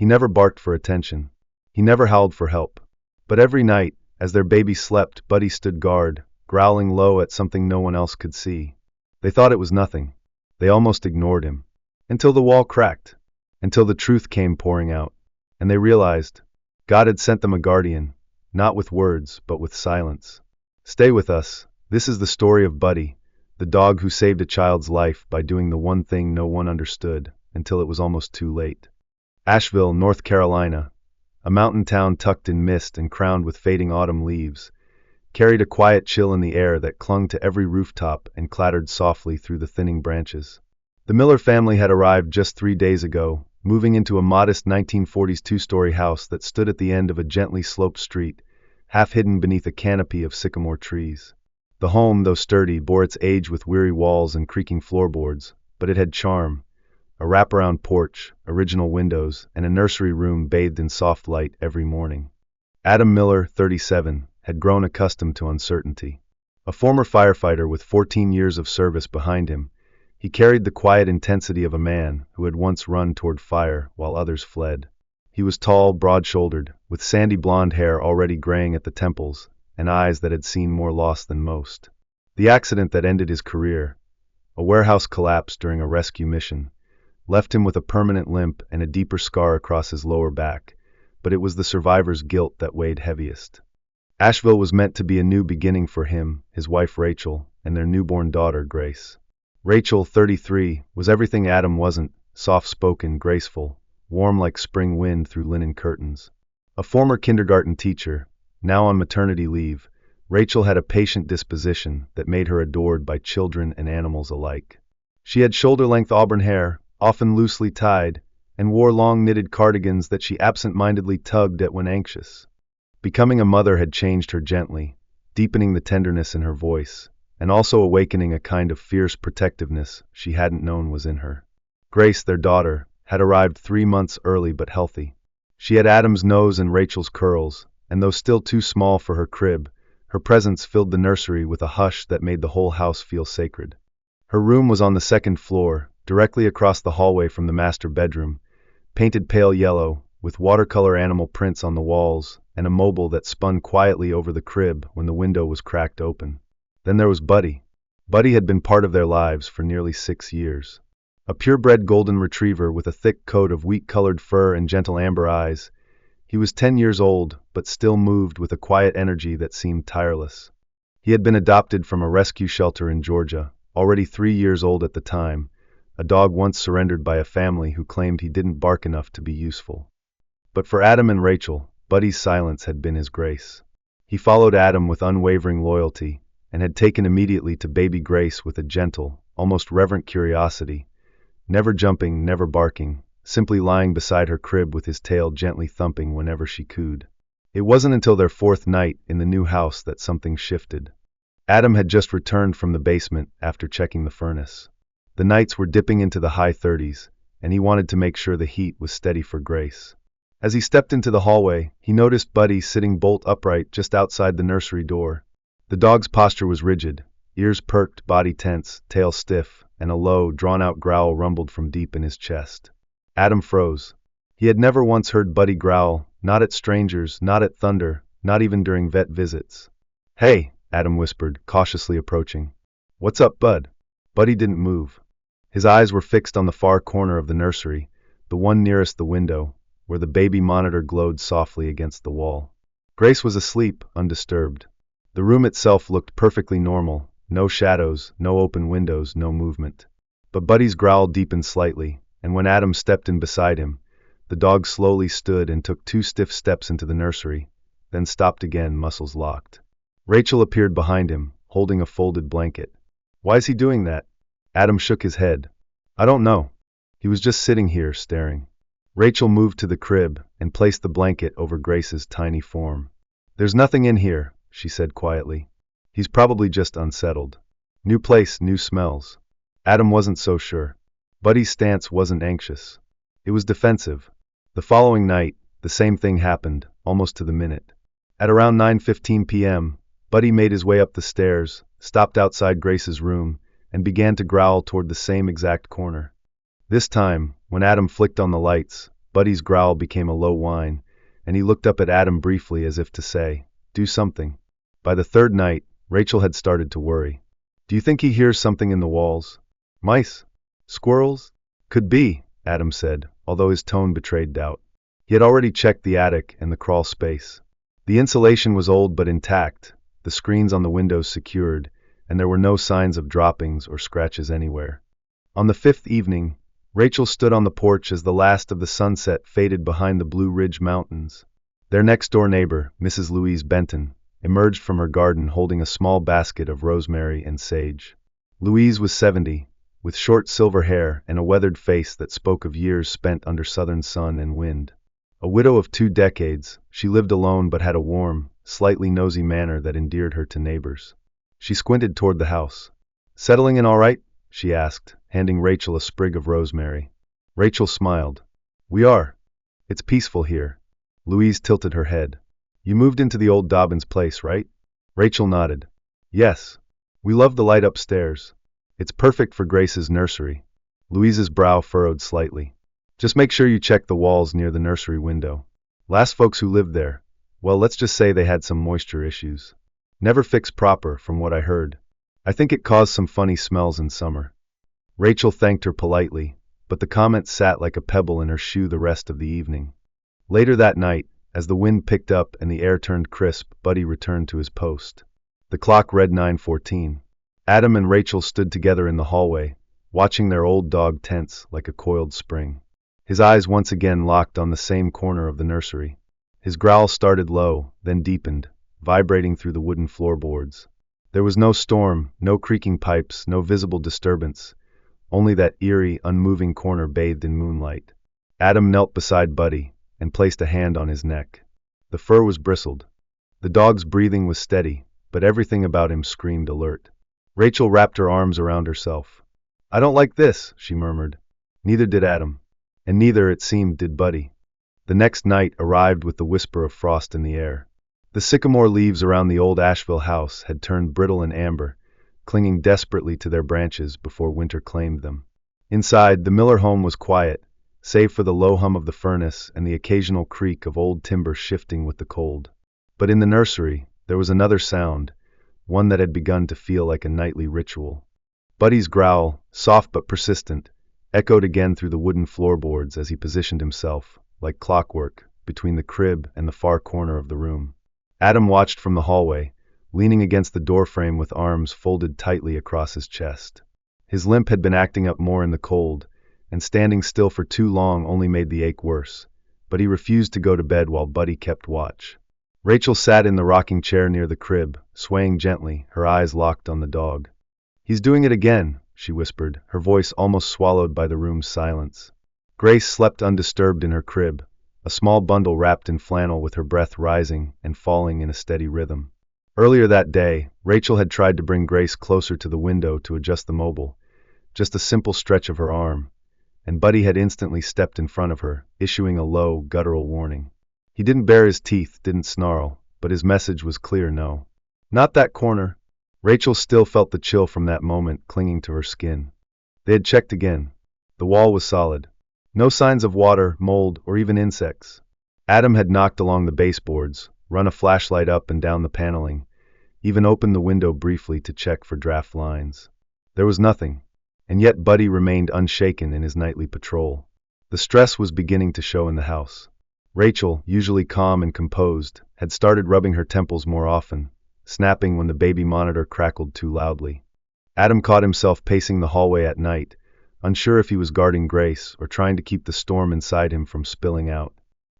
He never barked for attention. He never howled for help. But every night, as their baby slept, Buddy stood guard, growling low at something no one else could see. They thought it was nothing. They almost ignored him. Until the wall cracked. Until the truth came pouring out. And they realized God had sent them a guardian, not with words, but with silence. Stay with us. This is the story of Buddy, the dog who saved a child's life by doing the one thing no one understood until it was almost too late. Asheville, North Carolina, a mountain town tucked in mist and crowned with fading autumn leaves, carried a quiet chill in the air that clung to every rooftop and clattered softly through the thinning branches. The Miller family had arrived just 3 days ago, moving into a modest 1940s two-story house that stood at the end of a gently sloped street, half hidden beneath a canopy of sycamore trees. The home, though sturdy, bore its age with weary walls and creaking floorboards, but it had charm. A wraparound porch, original windows, and a nursery room bathed in soft light every morning. Adam Miller, 37, had grown accustomed to uncertainty. A former firefighter with 14 years of service behind him, he carried the quiet intensity of a man who had once run toward fire while others fled. He was tall, broad-shouldered, with sandy blonde hair already graying at the temples, and eyes that had seen more loss than most. The accident that ended his career, a warehouse collapse during a rescue mission, left him with a permanent limp and a deeper scar across his lower back, but it was the survivor's guilt that weighed heaviest. Asheville was meant to be a new beginning for him, his wife Rachel, and their newborn daughter Grace. Rachel, 33, was everything Adam wasn't: soft-spoken, graceful, warm like spring wind through linen curtains. A former kindergarten teacher, now on maternity leave, Rachel had a patient disposition that made her adored by children and animals alike. She had shoulder-length auburn hair, often loosely tied, and wore long knitted cardigans that she absent-mindedly tugged at when anxious. Becoming a mother had changed her gently, deepening the tenderness in her voice, and also awakening a kind of fierce protectiveness she hadn't known was in her. Grace, their daughter, had arrived 3 months early but healthy. She had Adam's nose and Rachel's curls, and though still too small for her crib, her presence filled the nursery with a hush that made the whole house feel sacred. Her room was on the 2nd floor, directly across the hallway from the master bedroom, painted pale yellow, with watercolor animal prints on the walls, and a mobile that spun quietly over the crib when the window was cracked open. Then there was Buddy. Buddy had been part of their lives for nearly 6 years. A purebred golden retriever with a thick coat of wheat-colored fur and gentle amber eyes, he was 10 years old, but still moved with a quiet energy that seemed tireless. He had been adopted from a rescue shelter in Georgia, already 3 years old at the time, a dog once surrendered by a family who claimed he didn't bark enough to be useful. But for Adam and Rachel, Buddy's silence had been his grace. He followed Adam with unwavering loyalty, and had taken immediately to baby Grace with a gentle, almost reverent curiosity, never jumping, never barking, simply lying beside her crib with his tail gently thumping whenever she cooed. It wasn't until their 4th night in the new house that something shifted. Adam had just returned from the basement after checking the furnace. The nights were dipping into the high 30s, and he wanted to make sure the heat was steady for Grace. As he stepped into the hallway, he noticed Buddy sitting bolt upright just outside the nursery door. The dog's posture was rigid, ears perked, body tense, tail stiff, and a low, drawn-out growl rumbled from deep in his chest. Adam froze. He had never once heard Buddy growl, not at strangers, not at thunder, not even during vet visits. "Hey," Adam whispered, cautiously approaching. "What's up, Bud?" Buddy didn't move. His eyes were fixed on the far corner of the nursery, the one nearest the window, where the baby monitor glowed softly against the wall. Grace was asleep, undisturbed. The room itself looked perfectly normal, no shadows, no open windows, no movement. But Buddy's growl deepened slightly, and when Adam stepped in beside him, the dog slowly stood and took 2 stiff steps into the nursery, then stopped again, muscles locked. Rachel appeared behind him, holding a folded blanket. "Why is he doing that?" Adam shook his head. "I don't know. He was just sitting here, staring." Rachel moved to the crib and placed the blanket over Grace's tiny form. "There's nothing in here," she said quietly. "He's probably just unsettled. New place, new smells." Adam wasn't so sure. Buddy's stance wasn't anxious. It was defensive. The following night, the same thing happened, almost to the minute. At around 9:15 p.m., Buddy made his way up the stairs, stopped outside Grace's room, and began to growl toward the same exact corner. This time, when Adam flicked on the lights, Buddy's growl became a low whine, and he looked up at Adam briefly as if to say, "Do something." By the third night, Rachel had started to worry. "Do you think he hears something in the walls? Mice? Squirrels?" "Could be," Adam said, although his tone betrayed doubt. He had already checked the attic and the crawl space. The insulation was old but intact, the screens on the windows secured, and there were no signs of droppings or scratches anywhere. On the fifth evening, Rachel stood on the porch as the last of the sunset faded behind the Blue Ridge Mountains. Their next-door neighbor, Mrs. Louise Benton, emerged from her garden holding a small basket of rosemary and sage. Louise was 70, with short silver hair and a weathered face that spoke of years spent under southern sun and wind. A widow of 2 decades, she lived alone but had a warm, slightly nosy manner that endeared her to neighbors. She squinted toward the house. "Settling in all right?" she asked, handing Rachel a sprig of rosemary. Rachel smiled. "We are. It's peaceful here." Louise tilted her head. "You moved into the old Dobbins place, right?" Rachel nodded. "Yes. We love the light upstairs. It's perfect for Grace's nursery." Louise's brow furrowed slightly. "Just make sure you check the walls near the nursery window. Last folks who lived there, well, let's just say they had some moisture issues. Never fixed proper, from what I heard. I think it caused some funny smells in summer." Rachel thanked her politely, but the comment sat like a pebble in her shoe the rest of the evening. Later that night, as the wind picked up and the air turned crisp, Buddy returned to his post. The clock read 9:14. Adam and Rachel stood together in the hallway, watching their old dog tense like a coiled spring. His eyes once again locked on the same corner of the nursery. His growl started low, then deepened, vibrating through the wooden floorboards. There was no storm, no creaking pipes, no visible disturbance, only that eerie, unmoving corner bathed in moonlight. Adam knelt beside Buddy and placed a hand on his neck. The fur was bristled. The dog's breathing was steady, but everything about him screamed alert. Rachel wrapped her arms around herself. "I don't like this," she murmured. Neither did Adam. And neither, it seemed, did Buddy. The next night arrived with the whisper of frost in the air. The sycamore leaves around the old Asheville house had turned brittle and amber, clinging desperately to their branches before winter claimed them. Inside, the Miller home was quiet, save for the low hum of the furnace and the occasional creak of old timber shifting with the cold. But in the nursery, there was another sound, one that had begun to feel like a nightly ritual. Buddy's growl, soft but persistent, echoed again through the wooden floorboards as he positioned himself, like clockwork, between the crib and the far corner of the room. Adam watched from the hallway, leaning against the doorframe with arms folded tightly across his chest. His limp had been acting up more in the cold, and standing still for too long only made the ache worse, but he refused to go to bed while Buddy kept watch. Rachel sat in the rocking chair near the crib, swaying gently, her eyes locked on the dog. "He's doing it again," she whispered, her voice almost swallowed by the room's silence. Grace slept undisturbed in her crib, a small bundle wrapped in flannel with her breath rising and falling in a steady rhythm. Earlier that day, Rachel had tried to bring Grace closer to the window to adjust the mobile, just a simple stretch of her arm, and Buddy had instantly stepped in front of her, issuing a low, guttural warning. He didn't bare his teeth, didn't snarl, but his message was clear: no. Not that corner. Rachel still felt the chill from that moment clinging to her skin. They had checked again. The wall was solid. No signs of water, mold, or even insects. Adam had knocked along the baseboards, run a flashlight up and down the paneling, even opened the window briefly to check for draft lines. There was nothing, and yet Buddy remained unshaken in his nightly patrol. The stress was beginning to show in the house. Rachel, usually calm and composed, had started rubbing her temples more often, snapping when the baby monitor crackled too loudly. Adam caught himself pacing the hallway at night, unsure if he was guarding Grace or trying to keep the storm inside him from spilling out.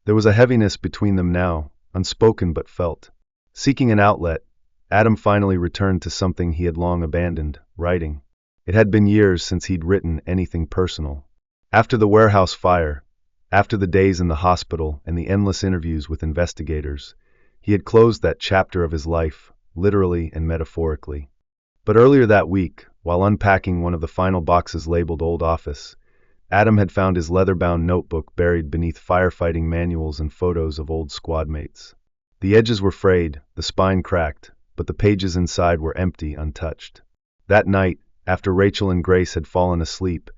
There was a heaviness between them now, unspoken but felt. Seeking an outlet, Adam finally returned to something he had long abandoned: writing. It had been years since he'd written anything personal. After the warehouse fire, after the days in the hospital and the endless interviews with investigators, he had closed that chapter of his life, literally and metaphorically. But earlier that week, while unpacking one of the final boxes labeled Old Office, Adam had found his leather-bound notebook buried beneath firefighting manuals and photos of old squad mates. The edges were frayed, the spine cracked, but the pages inside were empty, untouched. That night, after Rachel and Grace had fallen asleep,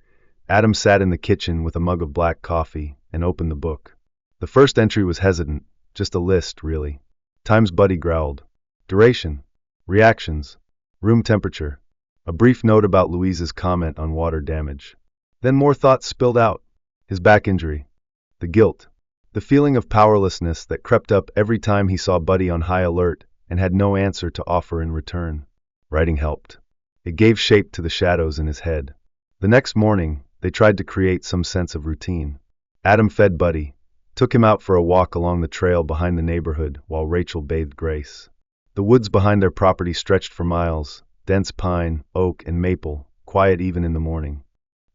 Adam sat in the kitchen with a mug of black coffee and opened the book. The first entry was hesitant, just a list, really. Times Buddy growled. Duration. Reactions. Room temperature. A brief note about Louise's comment on water damage. Then more thoughts spilled out. His back injury. The guilt. The feeling of powerlessness that crept up every time he saw Buddy on high alert and had no answer to offer in return. Writing helped. It gave shape to the shadows in his head. The next morning, they tried to create some sense of routine. Adam fed Buddy, took him out for a walk along the trail behind the neighborhood while Rachel bathed Grace. The woods behind their property stretched for miles, dense pine, oak, and maple, quiet even in the morning.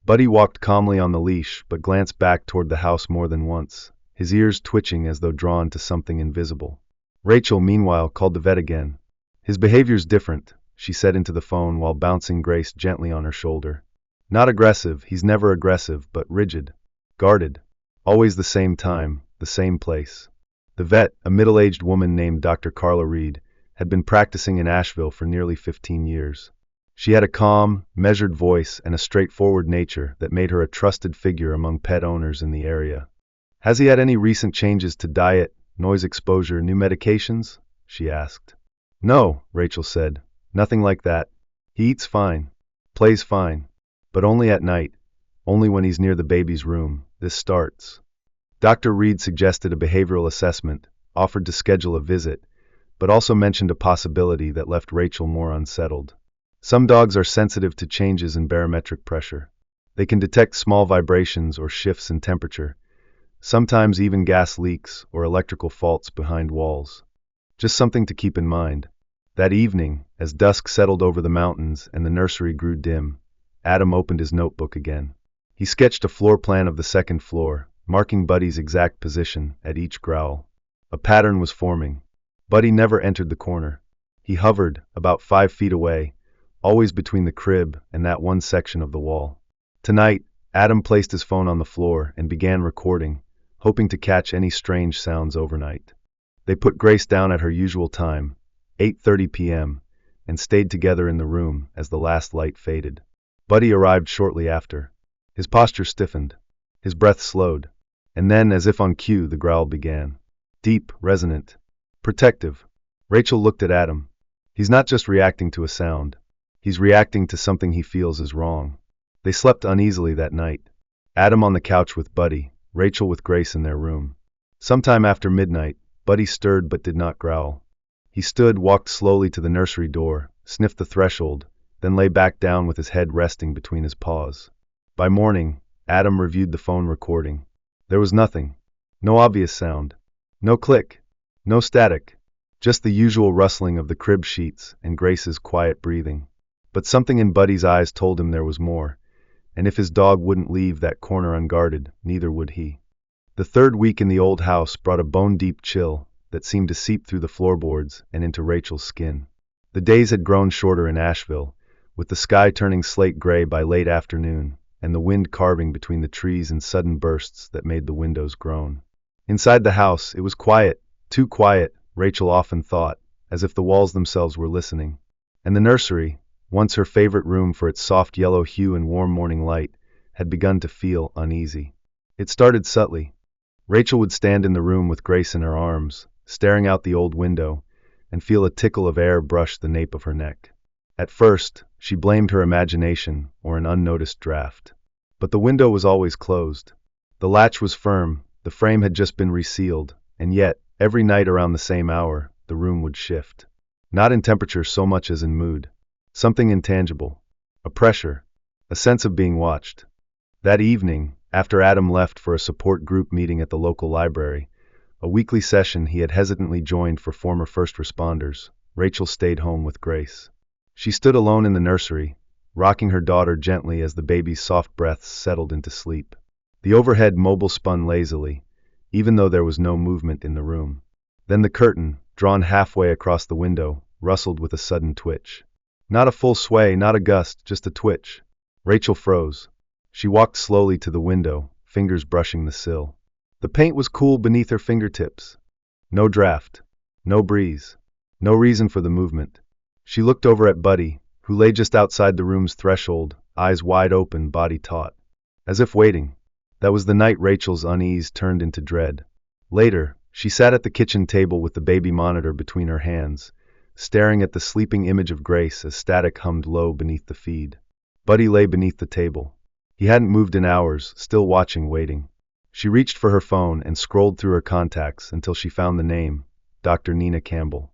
Buddy walked calmly on the leash but glanced back toward the house more than once, his ears twitching as though drawn to something invisible. Rachel, meanwhile, called the vet again. His behavior's different, she said into the phone while bouncing Grace gently on her shoulder. Not aggressive, he's never aggressive, but rigid. Guarded. Always the same time, the same place. The vet, a middle-aged woman named Dr. Carla Reed, had been practicing in Asheville for nearly 15 years. She had a calm, measured voice and a straightforward nature that made her a trusted figure among pet owners in the area. Has he had any recent changes to diet, noise exposure, new medications? She asked. No, Rachel said. Nothing like that. He eats fine. Plays fine. But only at night. Only when he's near the baby's room. This starts. Dr. Reed suggested a behavioral assessment, offered to schedule a visit, but also mentioned a possibility that left Rachel more unsettled. Some dogs are sensitive to changes in barometric pressure. They can detect small vibrations or shifts in temperature, sometimes even gas leaks or electrical faults behind walls. Just something to keep in mind. That evening, as dusk settled over the mountains and the nursery grew dim, Adam opened his notebook again. He sketched a floor plan of the second floor, marking Buddy's exact position at each growl. A pattern was forming. Buddy never entered the corner. He hovered, about 5 feet away, always between the crib and that one section of the wall. Tonight, Adam placed his phone on the floor and began recording, hoping to catch any strange sounds overnight. They put Grace down at her usual time, 8:30 p.m., and stayed together in the room as the last light faded. Buddy arrived shortly after. His posture stiffened. His breath slowed. And then, as if on cue, the growl began. Deep, resonant, protective. Rachel looked at Adam. He's not just reacting to a sound. He's reacting to something he feels is wrong. They slept uneasily that night. Adam on the couch with Buddy, Rachel with Grace in their room. Sometime after midnight, Buddy stirred but did not growl. He stood, walked slowly to the nursery door, sniffed the threshold, then lay back down with his head resting between his paws. By morning, Adam reviewed the phone recording. There was nothing. No obvious sound. No click. No static. Just the usual rustling of the crib sheets and Grace's quiet breathing. But something in Buddy's eyes told him there was more, and if his dog wouldn't leave that corner unguarded, neither would he. The third week in the old house brought a bone-deep chill that seemed to seep through the floorboards and into Rachel's skin. The days had grown shorter in Asheville, with the sky turning slate gray by late afternoon, and the wind carving between the trees in sudden bursts that made the windows groan. Inside the house, it was quiet, too quiet, Rachel often thought, as if the walls themselves were listening. And the nursery, once her favorite room for its soft yellow hue and warm morning light, had begun to feel uneasy. It started subtly. Rachel would stand in the room with Grace in her arms, staring out the old window, and feel a tickle of air brush the nape of her neck. At first, she blamed her imagination or an unnoticed draft. But the window was always closed. The latch was firm, the frame had just been resealed, and yet, every night around the same hour, the room would shift. Not in temperature so much as in mood. Something intangible. A pressure. A sense of being watched. That evening, after Adam left for a support group meeting at the local library, a weekly session he had hesitantly joined for former first responders, Rachel stayed home with Grace. She stood alone in the nursery, rocking her daughter gently as the baby's soft breaths settled into sleep. The overhead mobile spun lazily, even though there was no movement in the room. Then the curtain, drawn halfway across the window, rustled with a sudden twitch. Not a full sway, not a gust, just a twitch. Rachel froze. She walked slowly to the window, fingers brushing the sill. The paint was cool beneath her fingertips. No draft. No breeze. No reason for the movement. She looked over at Buddy, who lay just outside the room's threshold, eyes wide open, body taut. As if waiting. That was the night Rachel's unease turned into dread. Later, she sat at the kitchen table with the baby monitor between her hands, staring at the sleeping image of Grace as static hummed low beneath the feed. Buddy lay beneath the table. He hadn't moved in hours, still watching, waiting. She reached for her phone and scrolled through her contacts until she found the name, Dr. Nina Campbell.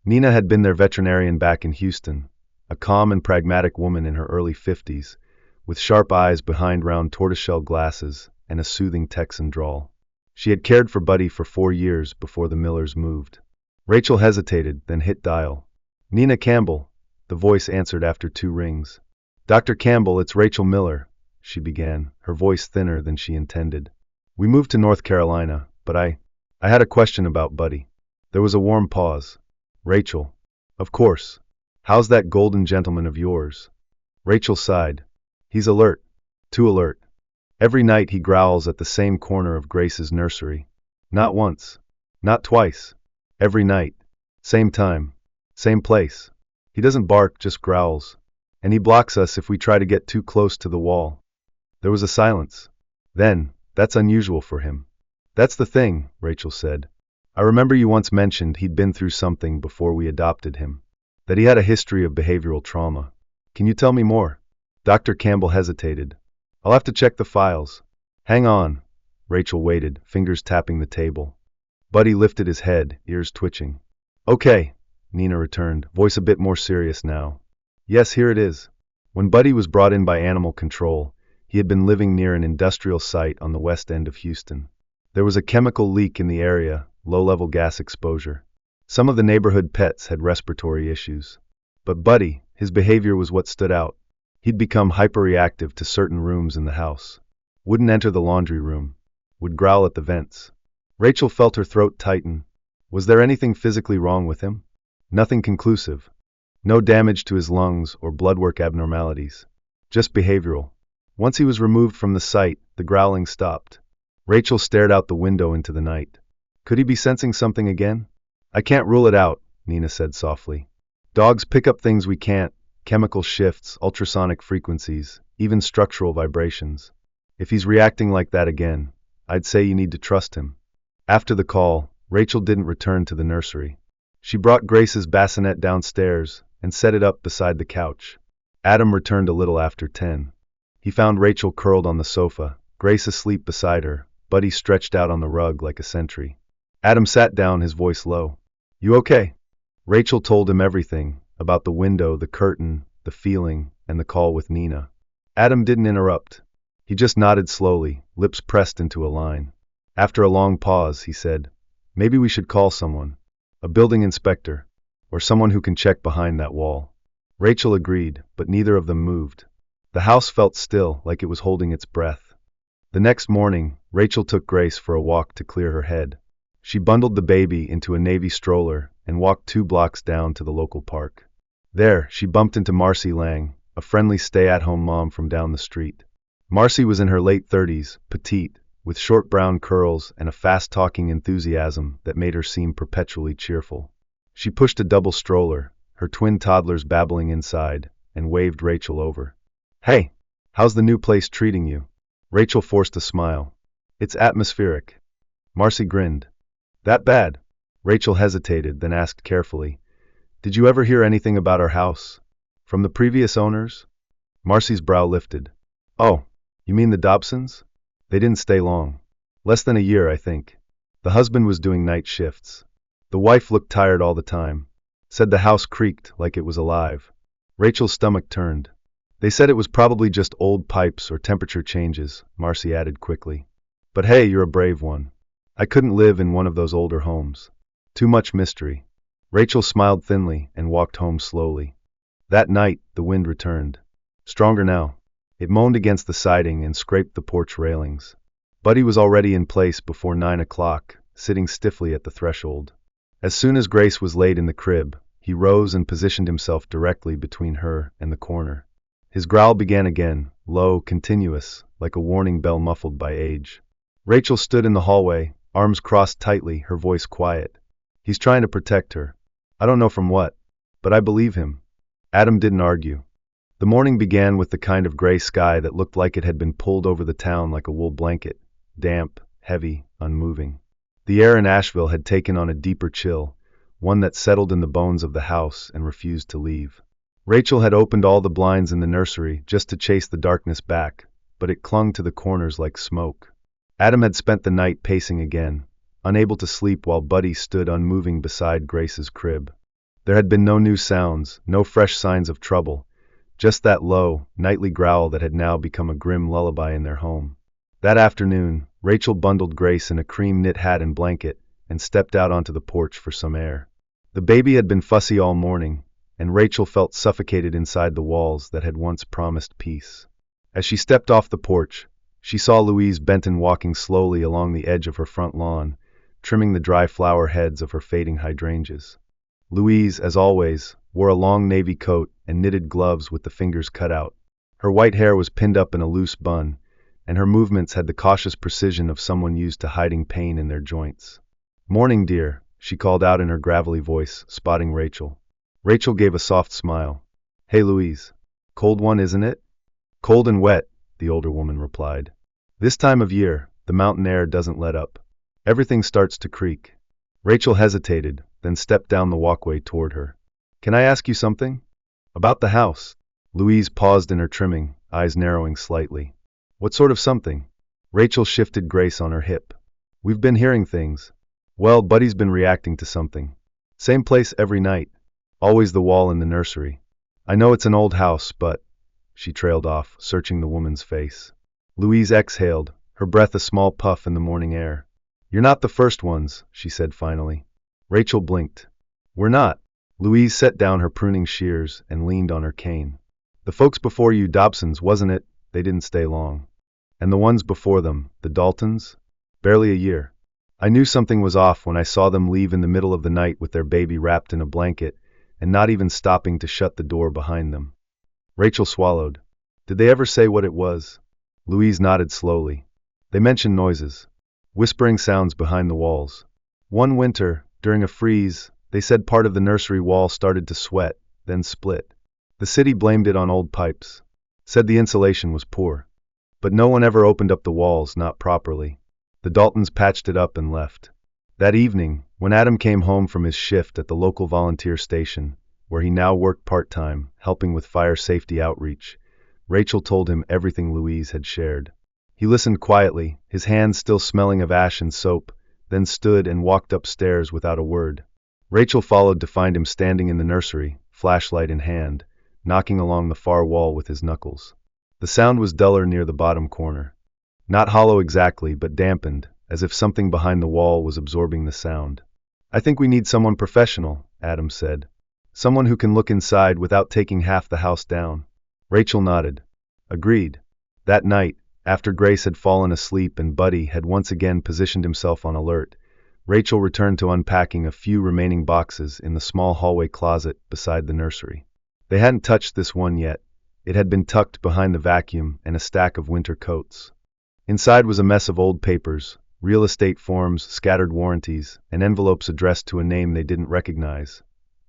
Nina had been their veterinarian back in Houston, a calm and pragmatic woman in her early 50s, with sharp eyes behind round tortoiseshell glasses and a soothing Texan drawl. She had cared for Buddy for 4 years before the Millers moved. Rachel hesitated, then hit dial. Nina Campbell, the voice answered after 2 rings. Dr. Campbell, it's Rachel Miller, she began, her voice thinner than she intended. We moved to North Carolina, but I had a question about Buddy. There was a warm pause. Rachel. Of course. How's that golden gentleman of yours? Rachel sighed. He's alert. Too alert. Every night he growls at the same corner of Grace's nursery. Not once. Not twice. Every night. Same time. Same place. He doesn't bark, just growls. And he blocks us if we try to get too close to the wall. There was a silence. Then, that's unusual for him. That's the thing, Rachel said. I remember you once mentioned he'd been through something before we adopted him. That he had a history of behavioral trauma. Can you tell me more? Dr. Campbell hesitated. I'll have to check the files. Hang on. Rachel waited, fingers tapping the table. Buddy lifted his head, ears twitching. Okay, Nina returned, voice a bit more serious now. Yes, here it is. When Buddy was brought in by animal control, he had been living near an industrial site on the west end of Houston. There was a chemical leak in the area, low-level gas exposure. Some of the neighborhood pets had respiratory issues. But Buddy, his behavior was what stood out. He'd become hyperreactive to certain rooms in the house. Wouldn't enter the laundry room. Would growl at the vents. Rachel felt her throat tighten. Was there anything physically wrong with him? Nothing conclusive. No damage to his lungs or blood work abnormalities. Just behavioral. Once he was removed from the site, the growling stopped. Rachel stared out the window into the night. Could he be sensing something again? I can't rule it out, Nina said softly. Dogs pick up things we can't, chemical shifts, ultrasonic frequencies, even structural vibrations. If he's reacting like that again, I'd say you need to trust him. After the call, Rachel didn't return to the nursery. She brought Grace's bassinet downstairs and set it up beside the couch. Adam returned a little after 10. He found Rachel curled on the sofa, Grace asleep beside her, Buddy stretched out on the rug like a sentry. Adam sat down, his voice low. You okay? Rachel told him everything, about the window, the curtain, the feeling, and the call with Nina. Adam didn't interrupt. He just nodded slowly, lips pressed into a line. After a long pause, he said, Maybe we should call someone. A building inspector, or someone who can check behind that wall. Rachel agreed, but neither of them moved. The house felt still, like it was holding its breath. The next morning, Rachel took Grace for a walk to clear her head. She bundled the baby into a navy stroller and walked 2 blocks down to the local park. There, she bumped into Marcy Lang, a friendly stay-at-home mom from down the street. Marcy was in her late 30s, petite, with short brown curls and a fast-talking enthusiasm that made her seem perpetually cheerful. She pushed a double stroller, her twin toddlers babbling inside, and waved Rachel over. Hey, how's the new place treating you? Rachel forced a smile. It's atmospheric. Marcy grinned. That bad? Rachel hesitated, then asked carefully, Did you ever hear anything about our house? From the previous owners? Marcy's brow lifted. Oh, you mean the Dobsons? They didn't stay long. Less than a year, I think. The husband was doing night shifts. The wife looked tired all the time. Said the house creaked like it was alive. Rachel's stomach turned. They said it was probably just old pipes or temperature changes, Marcy added quickly. But hey, you're a brave one. I couldn't live in one of those older homes. Too much mystery. Rachel smiled thinly and walked home slowly. That night, the wind returned. Stronger now. It moaned against the siding and scraped the porch railings. Buddy was already in place before 9 o'clock, sitting stiffly at the threshold. As soon as Grace was laid in the crib, he rose and positioned himself directly between her and the corner. His growl began again, low, continuous, like a warning bell muffled by age. Rachel stood in the hallway, arms crossed tightly, her voice quiet. He's trying to protect her. I don't know from what, but I believe him. Adam didn't argue. The morning began with the kind of gray sky that looked like it had been pulled over the town like a wool blanket, damp, heavy, unmoving. The air in Asheville had taken on a deeper chill, one that settled in the bones of the house and refused to leave. Rachel had opened all the blinds in the nursery just to chase the darkness back, but it clung to the corners like smoke. Adam had spent the night pacing again, unable to sleep while Buddy stood unmoving beside Grace's crib. There had been no new sounds, no fresh signs of trouble, just that low, nightly growl that had now become a grim lullaby in their home. That afternoon, Rachel bundled Grace in a cream knit hat and blanket and stepped out onto the porch for some air. The baby had been fussy all morning, and Rachel felt suffocated inside the walls that had once promised peace. As she stepped off the porch, she saw Louise Benton walking slowly along the edge of her front lawn, trimming the dry flower heads of her fading hydrangeas. Louise, as always, wore a long navy coat and knitted gloves with the fingers cut out. Her white hair was pinned up in a loose bun, and her movements had the cautious precision of someone used to hiding pain in their joints. "Morning, dear," she called out in her gravelly voice, spotting Rachel. Rachel gave a soft smile. "Hey, Louise. Cold one, isn't it?" "Cold and wet," the older woman replied. "This time of year, the mountain air doesn't let up. Everything starts to creak." Rachel hesitated, then stepped down the walkway toward her. "Can I ask you something?" "About the house." Louise paused in her trimming, eyes narrowing slightly. "What sort of something?" Rachel shifted Grace on her hip. "We've been hearing things. Well, Buddy's been reacting to something. Same place every night. Always the wall in the nursery. I know it's an old house, but—" She trailed off, searching the woman's face. Louise exhaled, her breath a small puff in the morning air. "You're not the first ones," she said finally. Rachel blinked. "We're not." Louise set down her pruning shears and leaned on her cane. "The folks before you, Dobsons, wasn't it? They didn't stay long. And the ones before them, the Daltons? Barely a year. I knew something was off when I saw them leave in the middle of the night with their baby wrapped in a blanket and not even stopping to shut the door behind them." Rachel swallowed. "Did they ever say what it was?" Louise nodded slowly. "They mentioned noises. Whispering sounds behind the walls. One winter, during a freeze, they said part of the nursery wall started to sweat, then split. The city blamed it on old pipes. Said the insulation was poor. But no one ever opened up the walls, not properly. The Daltons patched it up and left. That evening, when Adam came home from his shift at the local volunteer station, where he now worked part-time, helping with fire safety outreach, Rachel told him everything Louise had shared. He listened quietly, his hands still smelling of ash and soap, then stood and walked upstairs without a word. Rachel followed to find him standing in the nursery, flashlight in hand, knocking along the far wall with his knuckles. The sound was duller near the bottom corner. Not hollow exactly, but dampened, as if something behind the wall was absorbing the sound. "I think we need someone professional," Adam said. "Someone who can look inside without taking half the house down." Rachel nodded. "Agreed." That night, after Grace had fallen asleep and Buddy had once again positioned himself on alert, Rachel returned to unpacking a few remaining boxes in the small hallway closet beside the nursery. They hadn't touched this one yet. It had been tucked behind the vacuum and a stack of winter coats. Inside was a mess of old papers, real estate forms, scattered warranties, and envelopes addressed to a name they didn't recognize: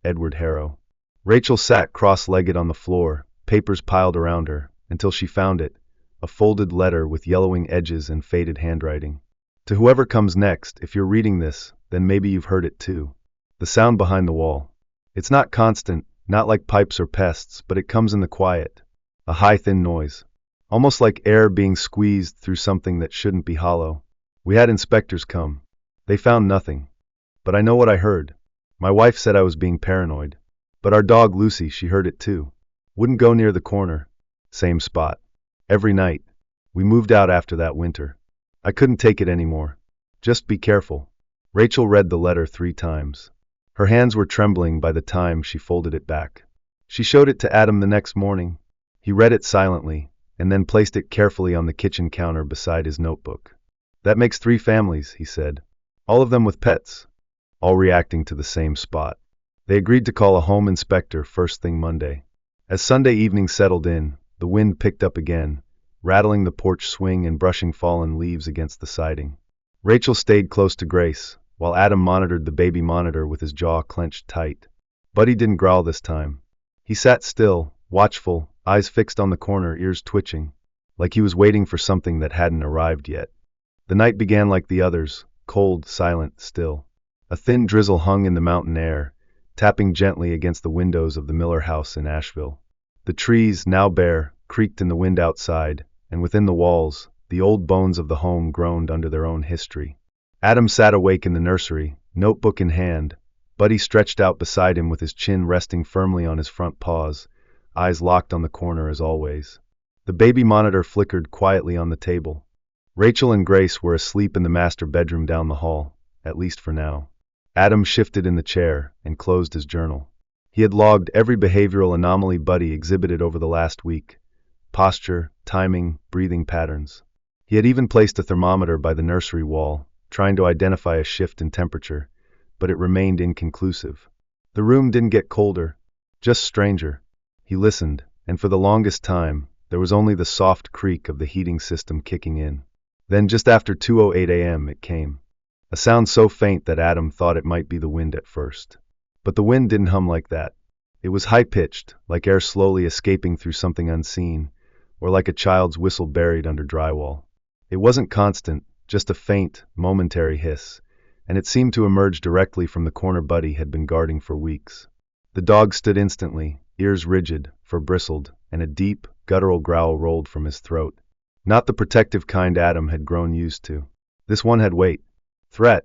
Edward Harrow. Rachel sat cross-legged on the floor, papers piled around her, until she found it, a folded letter with yellowing edges and faded handwriting. "To whoever comes next, if you're reading this, then maybe you've heard it too." The sound behind the wall. It's not constant, not like pipes or pests, but it comes in the quiet. A high, thin noise. Almost like air being squeezed through something that shouldn't be hollow. "We had inspectors come. They found nothing. But I know what I heard. My wife said I was being paranoid. But our dog Lucy, she heard it too. Wouldn't go near the corner. Same spot. Every night. We moved out after that winter. I couldn't take it anymore. Just be careful." Rachel read the letter 3 times. Her hands were trembling by the time she folded it back. She showed it to Adam the next morning. He read it silently, and then placed it carefully on the kitchen counter beside his notebook. "That makes 3 families," he said. "All of them with pets. All reacting to the same spot." They agreed to call a home inspector first thing Monday. As Sunday evening settled in, the wind picked up again, rattling the porch swing and brushing fallen leaves against the siding. Rachel stayed close to Grace, while Adam monitored the baby monitor with his jaw clenched tight. Buddy didn't growl this time. He sat still, watchful, eyes fixed on the corner, ears twitching, like he was waiting for something that hadn't arrived yet. The night began like the others, cold, silent, still. A thin drizzle hung in the mountain air, tapping gently against the windows of the Miller house in Asheville. The trees, now bare, creaked in the wind outside, and within the walls, the old bones of the home groaned under their own history. Adam sat awake in the nursery, notebook in hand, Buddy stretched out beside him with his chin resting firmly on his front paws, eyes locked on the corner as always. The baby monitor flickered quietly on the table. Rachel and Grace were asleep in the master bedroom down the hall, at least for now. Adam shifted in the chair and closed his journal. He had logged every behavioral anomaly Buddy exhibited over the last week: posture, timing, breathing patterns. He had even placed a thermometer by the nursery wall, trying to identify a shift in temperature, but it remained inconclusive. The room didn't get colder, just stranger. He listened, and for the longest time, there was only the soft creak of the heating system kicking in. Then just after 2:08 a.m. it came. A sound so faint that Adam thought it might be the wind at first. But the wind didn't hum like that. It was high-pitched, like air slowly escaping through something unseen, or like a child's whistle buried under drywall. It wasn't constant, just a faint, momentary hiss, and it seemed to emerge directly from the corner Buddy had been guarding for weeks. The dog stood instantly, ears rigid, fur bristled, and a deep, guttural growl rolled from his throat. Not the protective kind Adam had grown used to. This one had weight. Threat.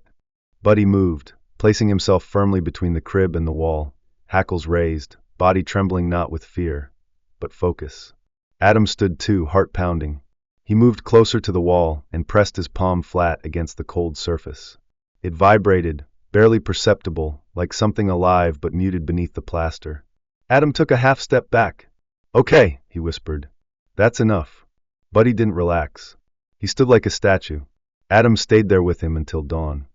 Buddy moved, placing himself firmly between the crib and the wall, hackles raised, body trembling not with fear, but focus. Adam stood too, heart pounding. He moved closer to the wall and pressed his palm flat against the cold surface. It vibrated, barely perceptible, like something alive but muted beneath the plaster. Adam took a half step back. "Okay," he whispered. "That's enough." Buddy didn't relax. He stood like a statue. Adam stayed there with him until dawn.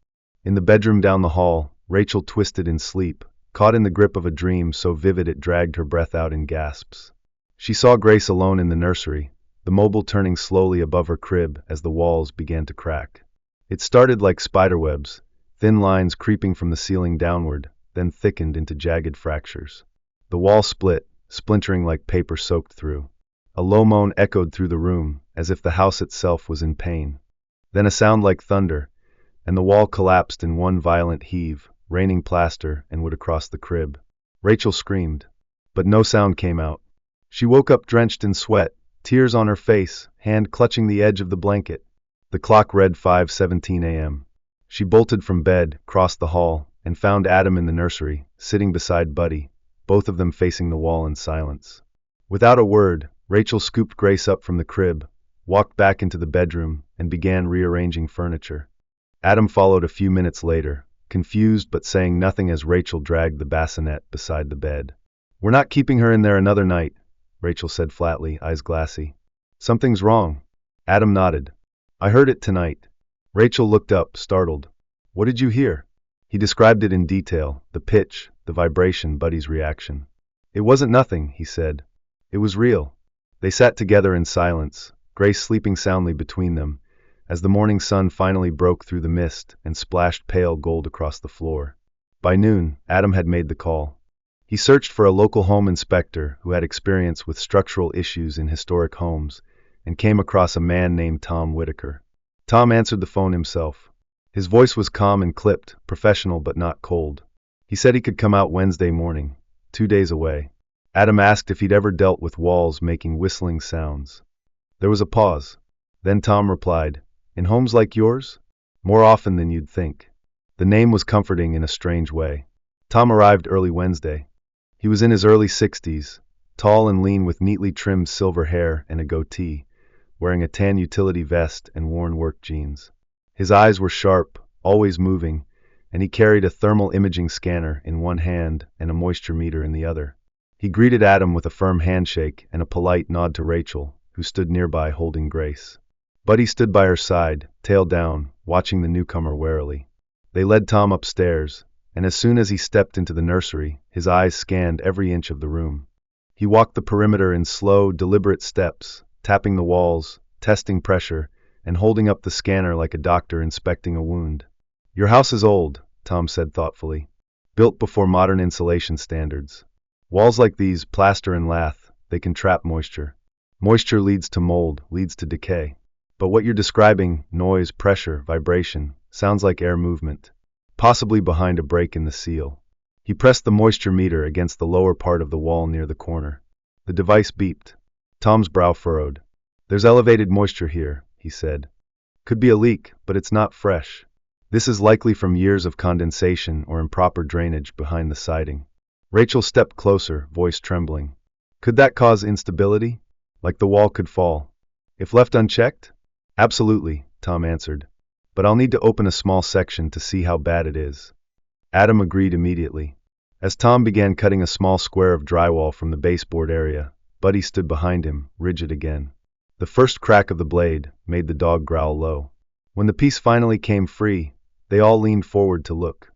In the bedroom down the hall, Rachel twisted in sleep, caught in the grip of a dream so vivid it dragged her breath out in gasps. She saw Grace alone in the nursery, the mobile turning slowly above her crib as the walls began to crack. It started like spiderwebs, thin lines creeping from the ceiling downward, then thickened into jagged fractures. The wall split, splintering like paper soaked through. A low moan echoed through the room, as if the house itself was in pain. Then a sound like thunder, and the wall collapsed in one violent heave, raining plaster and wood across the crib. Rachel screamed, but no sound came out. She woke up drenched in sweat, tears on her face, hand clutching the edge of the blanket. The clock read 5:17 a.m. She bolted from bed, crossed the hall, and found Adam in the nursery, sitting beside Buddy, both of them facing the wall in silence. Without a word, Rachel scooped Grace up from the crib, walked back into the bedroom, and began rearranging furniture. Adam followed a few minutes later, confused but saying nothing as Rachel dragged the bassinet beside the bed. "We're not keeping her in there another night," Rachel said flatly, eyes glassy. "Something's wrong." Adam nodded. "I heard it tonight." Rachel looked up, startled. "What did you hear?" He described it in detail, the pitch, the vibration, Buddy's reaction. "It wasn't nothing," he said. "It was real." They sat together in silence, Grace sleeping soundly between them, as the morning sun finally broke through the mist and splashed pale gold across the floor. By noon, Adam had made the call. He searched for a local home inspector who had experience with structural issues in historic homes, and came across a man named Tom Whitaker. Tom answered the phone himself. His voice was calm and clipped, professional but not cold. He said he could come out Wednesday morning, 2 days away. Adam asked if he'd ever dealt with walls making whistling sounds. There was a pause. Then Tom replied, "In homes like yours? More often than you'd think." The name was comforting in a strange way. Tom arrived early Wednesday. He was in his early 60s, tall and lean with neatly trimmed silver hair and a goatee, wearing a tan utility vest and worn work jeans. His eyes were sharp, always moving, and he carried a thermal imaging scanner in one hand and a moisture meter in the other. He greeted Adam with a firm handshake and a polite nod to Rachel, who stood nearby holding Grace. Buddy stood by her side, tail down, watching the newcomer warily. They led Tom upstairs, and as soon as he stepped into the nursery, his eyes scanned every inch of the room. He walked the perimeter in slow, deliberate steps, tapping the walls, testing pressure, and holding up the scanner like a doctor inspecting a wound. "Your house is old," Tom said thoughtfully. "Built before modern insulation standards. Walls like these, plaster and lath, they can trap moisture. Moisture leads to mold, leads to decay. But what you're describing, noise, pressure, vibration, sounds like air movement, possibly behind a break in the seal. He pressed the moisture meter against the lower part of the wall near the corner. The device beeped. Tom's brow furrowed. There's elevated moisture here, he said. Could be a leak, but it's not fresh. This is likely from years of condensation or improper drainage behind the siding. Rachel stepped closer, voice trembling. Could that cause instability? Like the wall could fall? If left unchecked? Absolutely, Tom answered. But I'll need to open a small section to see how bad it is. Adam agreed immediately. As Tom began cutting a small square of drywall from the baseboard area, Buddy stood behind him, rigid again. The first crack of the blade made the dog growl low. When the piece finally came free, they all leaned forward to look.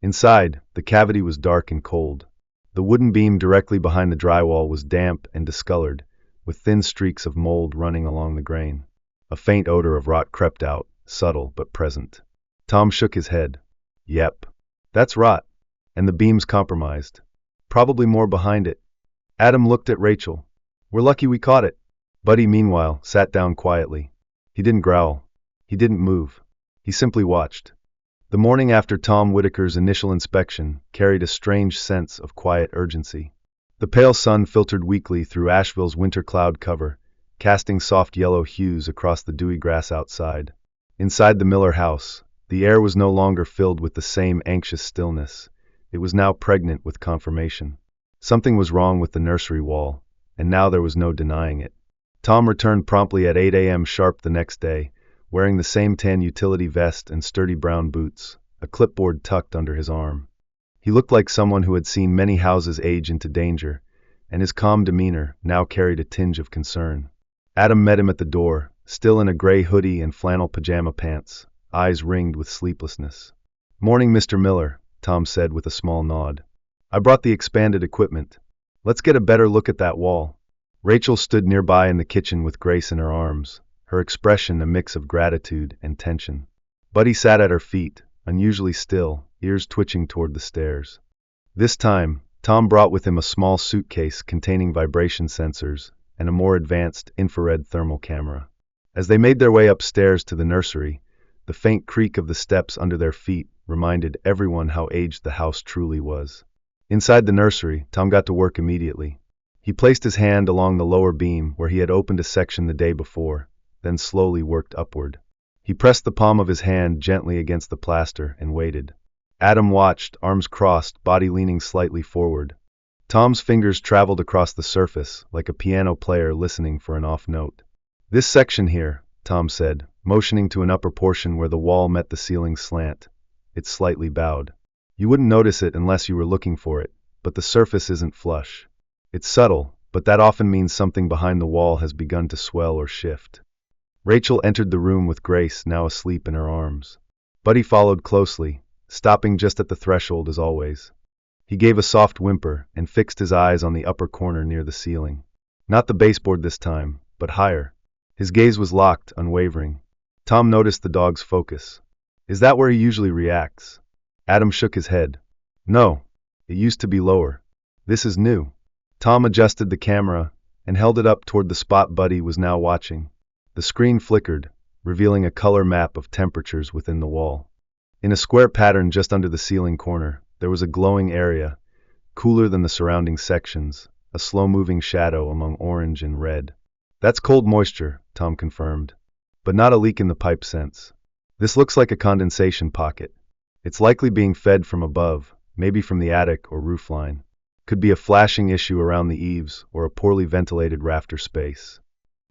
Inside, the cavity was dark and cold. The wooden beam directly behind the drywall was damp and discolored, with thin streaks of mold running along the grain. A faint odor of rot crept out, subtle but present. Tom shook his head. Yep. That's rot. And the beam's compromised. Probably more behind it. Adam looked at Rachel. We're lucky we caught it. Buddy, meanwhile, sat down quietly. He didn't growl. He didn't move. He simply watched. The morning after Tom Whitaker's initial inspection carried a strange sense of quiet urgency. The pale sun filtered weakly through Asheville's winter cloud cover, casting soft yellow hues across the dewy grass outside. Inside the Miller house, the air was no longer filled with the same anxious stillness. It was now pregnant with confirmation. Something was wrong with the nursery wall, and now there was no denying it. Tom returned promptly at 8 a.m. sharp the next day, wearing the same tan utility vest and sturdy brown boots, a clipboard tucked under his arm. He looked like someone who had seen many houses age into danger, and his calm demeanor now carried a tinge of concern. Adam met him at the door, still in a gray hoodie and flannel pajama pants, eyes ringed with sleeplessness. "Morning, Mr. Miller," Tom said with a small nod. "I brought the expanded equipment. Let's get a better look at that wall." Rachel stood nearby in the kitchen with Grace in her arms, her expression a mix of gratitude and tension. Buddy sat at her feet, unusually still, ears twitching toward the stairs. This time, Tom brought with him a small suitcase containing vibration sensors and a more advanced infrared thermal camera. As they made their way upstairs to the nursery, the faint creak of the steps under their feet reminded everyone how aged the house truly was. Inside the nursery, Tom got to work immediately. He placed his hand along the lower beam where he had opened a section the day before, then slowly worked upward. He pressed the palm of his hand gently against the plaster and waited. Adam watched, arms crossed, body leaning slightly forward. Tom's fingers traveled across the surface, like a piano player listening for an off note. "This section here," Tom said, motioning to an upper portion where the wall met the ceiling's slant. It's slightly bowed. You wouldn't notice it unless you were looking for it, but the surface isn't flush. It's subtle, but that often means something behind the wall has begun to swell or shift. Rachel entered the room with Grace now asleep in her arms. Buddy followed closely, stopping just at the threshold as always. He gave a soft whimper and fixed his eyes on the upper corner near the ceiling. Not the baseboard this time, but higher. His gaze was locked, unwavering. Tom noticed the dog's focus. "Is that where he usually reacts?" Adam shook his head. "No, it used to be lower. This is new." Tom adjusted the camera and held it up toward the spot Buddy was now watching. The screen flickered, revealing a color map of temperatures within the wall. In a square pattern just under the ceiling corner, there was a glowing area, cooler than the surrounding sections, a slow-moving shadow among orange and red. "That's cold moisture," Tom confirmed, "but not a leak in the pipe sense. This looks like a condensation pocket. It's likely being fed from above, maybe from the attic or roofline. Could be a flashing issue around the eaves or a poorly ventilated rafter space."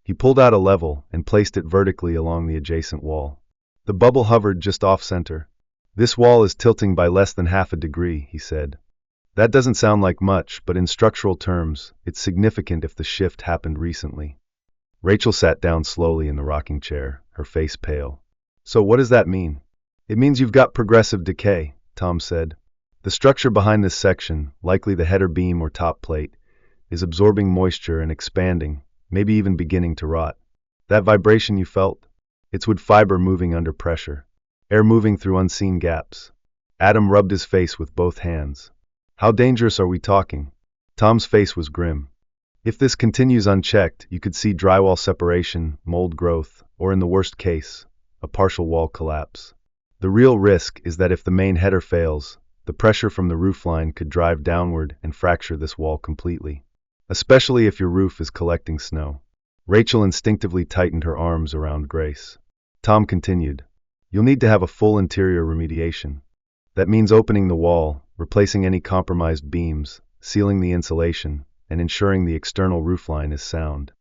He pulled out a level and placed it vertically along the adjacent wall. The bubble hovered just off-center. "This wall is tilting by less than half a degree," he said. "That doesn't sound like much, but in structural terms, it's significant if the shift happened recently." Rachel sat down slowly in the rocking chair, her face pale. "So what does that mean?" "It means you've got progressive decay," Tom said. "The structure behind this section, likely the header beam or top plate, is absorbing moisture and expanding, maybe even beginning to rot. That vibration you felt? It's wood fiber moving under pressure, air moving through unseen gaps." Adam rubbed his face with both hands. "How dangerous are we talking?" Tom's face was grim. If this continues unchecked, you could see drywall separation, mold growth, or in the worst case, a partial wall collapse. The real risk is that if the main header fails, the pressure from the roofline could drive downward and fracture this wall completely, especially if your roof is collecting snow. Rachel instinctively tightened her arms around Grace. Tom continued, "You'll need to have a full interior remediation. That means opening the wall, replacing any compromised beams, sealing the insulation, and ensuring the external roofline is sound."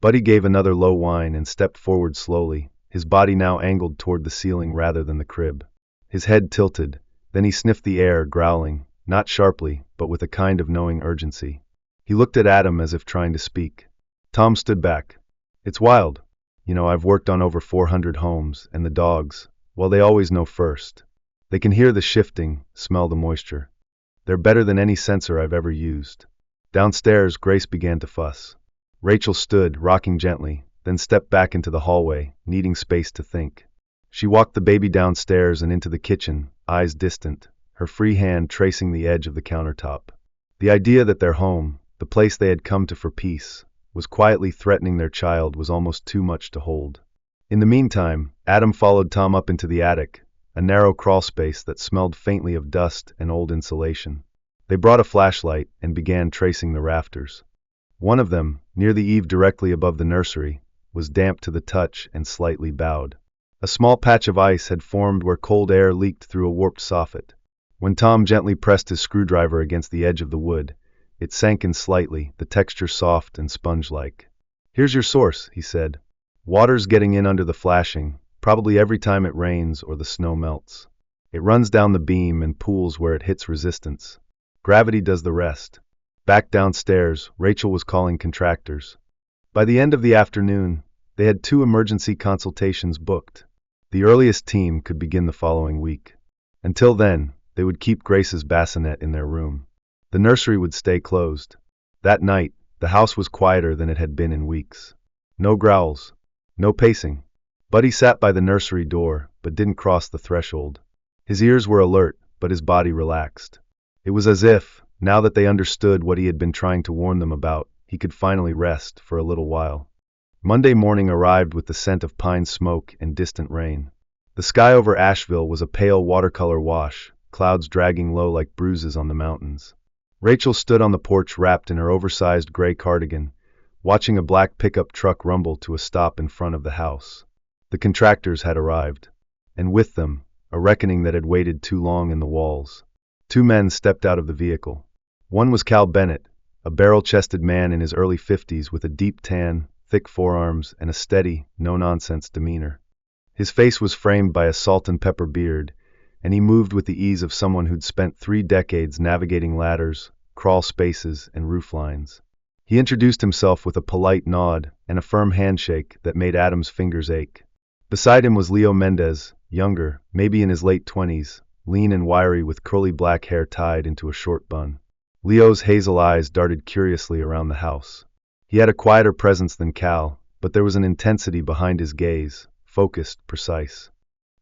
Buddy gave another low whine and stepped forward slowly, his body now angled toward the ceiling rather than the crib. His head tilted, then he sniffed the air, growling, not sharply, but with a kind of knowing urgency. He looked at Adam as if trying to speak. Tom stood back. "It's wild. I've worked on over 400 homes, and the dogs, well, they always know first. They can hear the shifting, smell the moisture. They're better than any sensor I've ever used." Downstairs, Grace began to fuss. Rachel stood, rocking gently, then stepped back into the hallway, needing space to think. She walked the baby downstairs and into the kitchen, eyes distant, her free hand tracing the edge of the countertop. The idea that their home, the place they had come to for peace, was quietly threatening their child was almost too much to hold. In the meantime, Adam followed Tom up into the attic, a narrow crawl space that smelled faintly of dust and old insulation. They brought a flashlight and began tracing the rafters. One of them, near the eave directly above the nursery, was damp to the touch and slightly bowed. A small patch of ice had formed where cold air leaked through a warped soffit. When Tom gently pressed his screwdriver against the edge of the wood, it sank in slightly, the texture soft and sponge-like. "Here's your source," he said. "Water's getting in under the flashing, probably every time it rains or the snow melts. It runs down the beam and pools where it hits resistance. Gravity does the rest." Back downstairs, Rachel was calling contractors. By the end of the afternoon, they had 2 emergency consultations booked. The earliest team could begin the following week. Until then, they would keep Grace's bassinet in their room. The nursery would stay closed. That night, the house was quieter than it had been in weeks. No growls. No pacing. Buddy sat by the nursery door, but didn't cross the threshold. His ears were alert, but his body relaxed. It was as if, now that they understood what he had been trying to warn them about, he could finally rest for a little while. Monday morning arrived with the scent of pine smoke and distant rain. The sky over Asheville was a pale watercolor wash, clouds dragging low like bruises on the mountains. Rachel stood on the porch wrapped in her oversized gray cardigan, watching a black pickup truck rumble to a stop in front of the house. The contractors had arrived, and with them, a reckoning that had waited too long in the walls. 2 men stepped out of the vehicle. One was Cal Bennett, a barrel-chested man in his early 50s with a deep tan, thick forearms, and a steady, no-nonsense demeanor. His face was framed by a salt-and-pepper beard, and he moved with the ease of someone who'd spent 3 decades navigating ladders, crawl spaces, and roof lines. He introduced himself with a polite nod and a firm handshake that made Adam's fingers ache. Beside him was Leo Mendez, younger, maybe in his late 20s, lean and wiry with curly black hair tied into a short bun. Leo's hazel eyes darted curiously around the house. He had a quieter presence than Cal, but there was an intensity behind his gaze, focused, precise.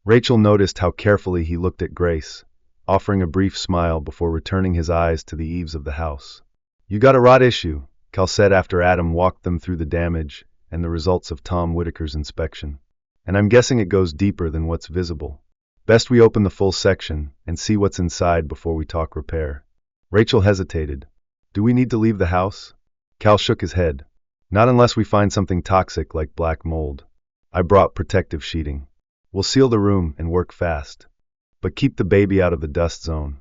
Rachel noticed how carefully he looked at Grace, offering a brief smile before returning his eyes to the eaves of the house. "You got a rot issue," Cal said after Adam walked them through the damage and the results of Tom Whitaker's inspection. "And I'm guessing it goes deeper than what's visible. Best we open the full section and see what's inside before we talk repair." Rachel hesitated. "Do we need to leave the house?" Cal shook his head. "Not unless we find something toxic like black mold. I brought protective sheeting. We'll seal the room and work fast. But keep the baby out of the dust zone."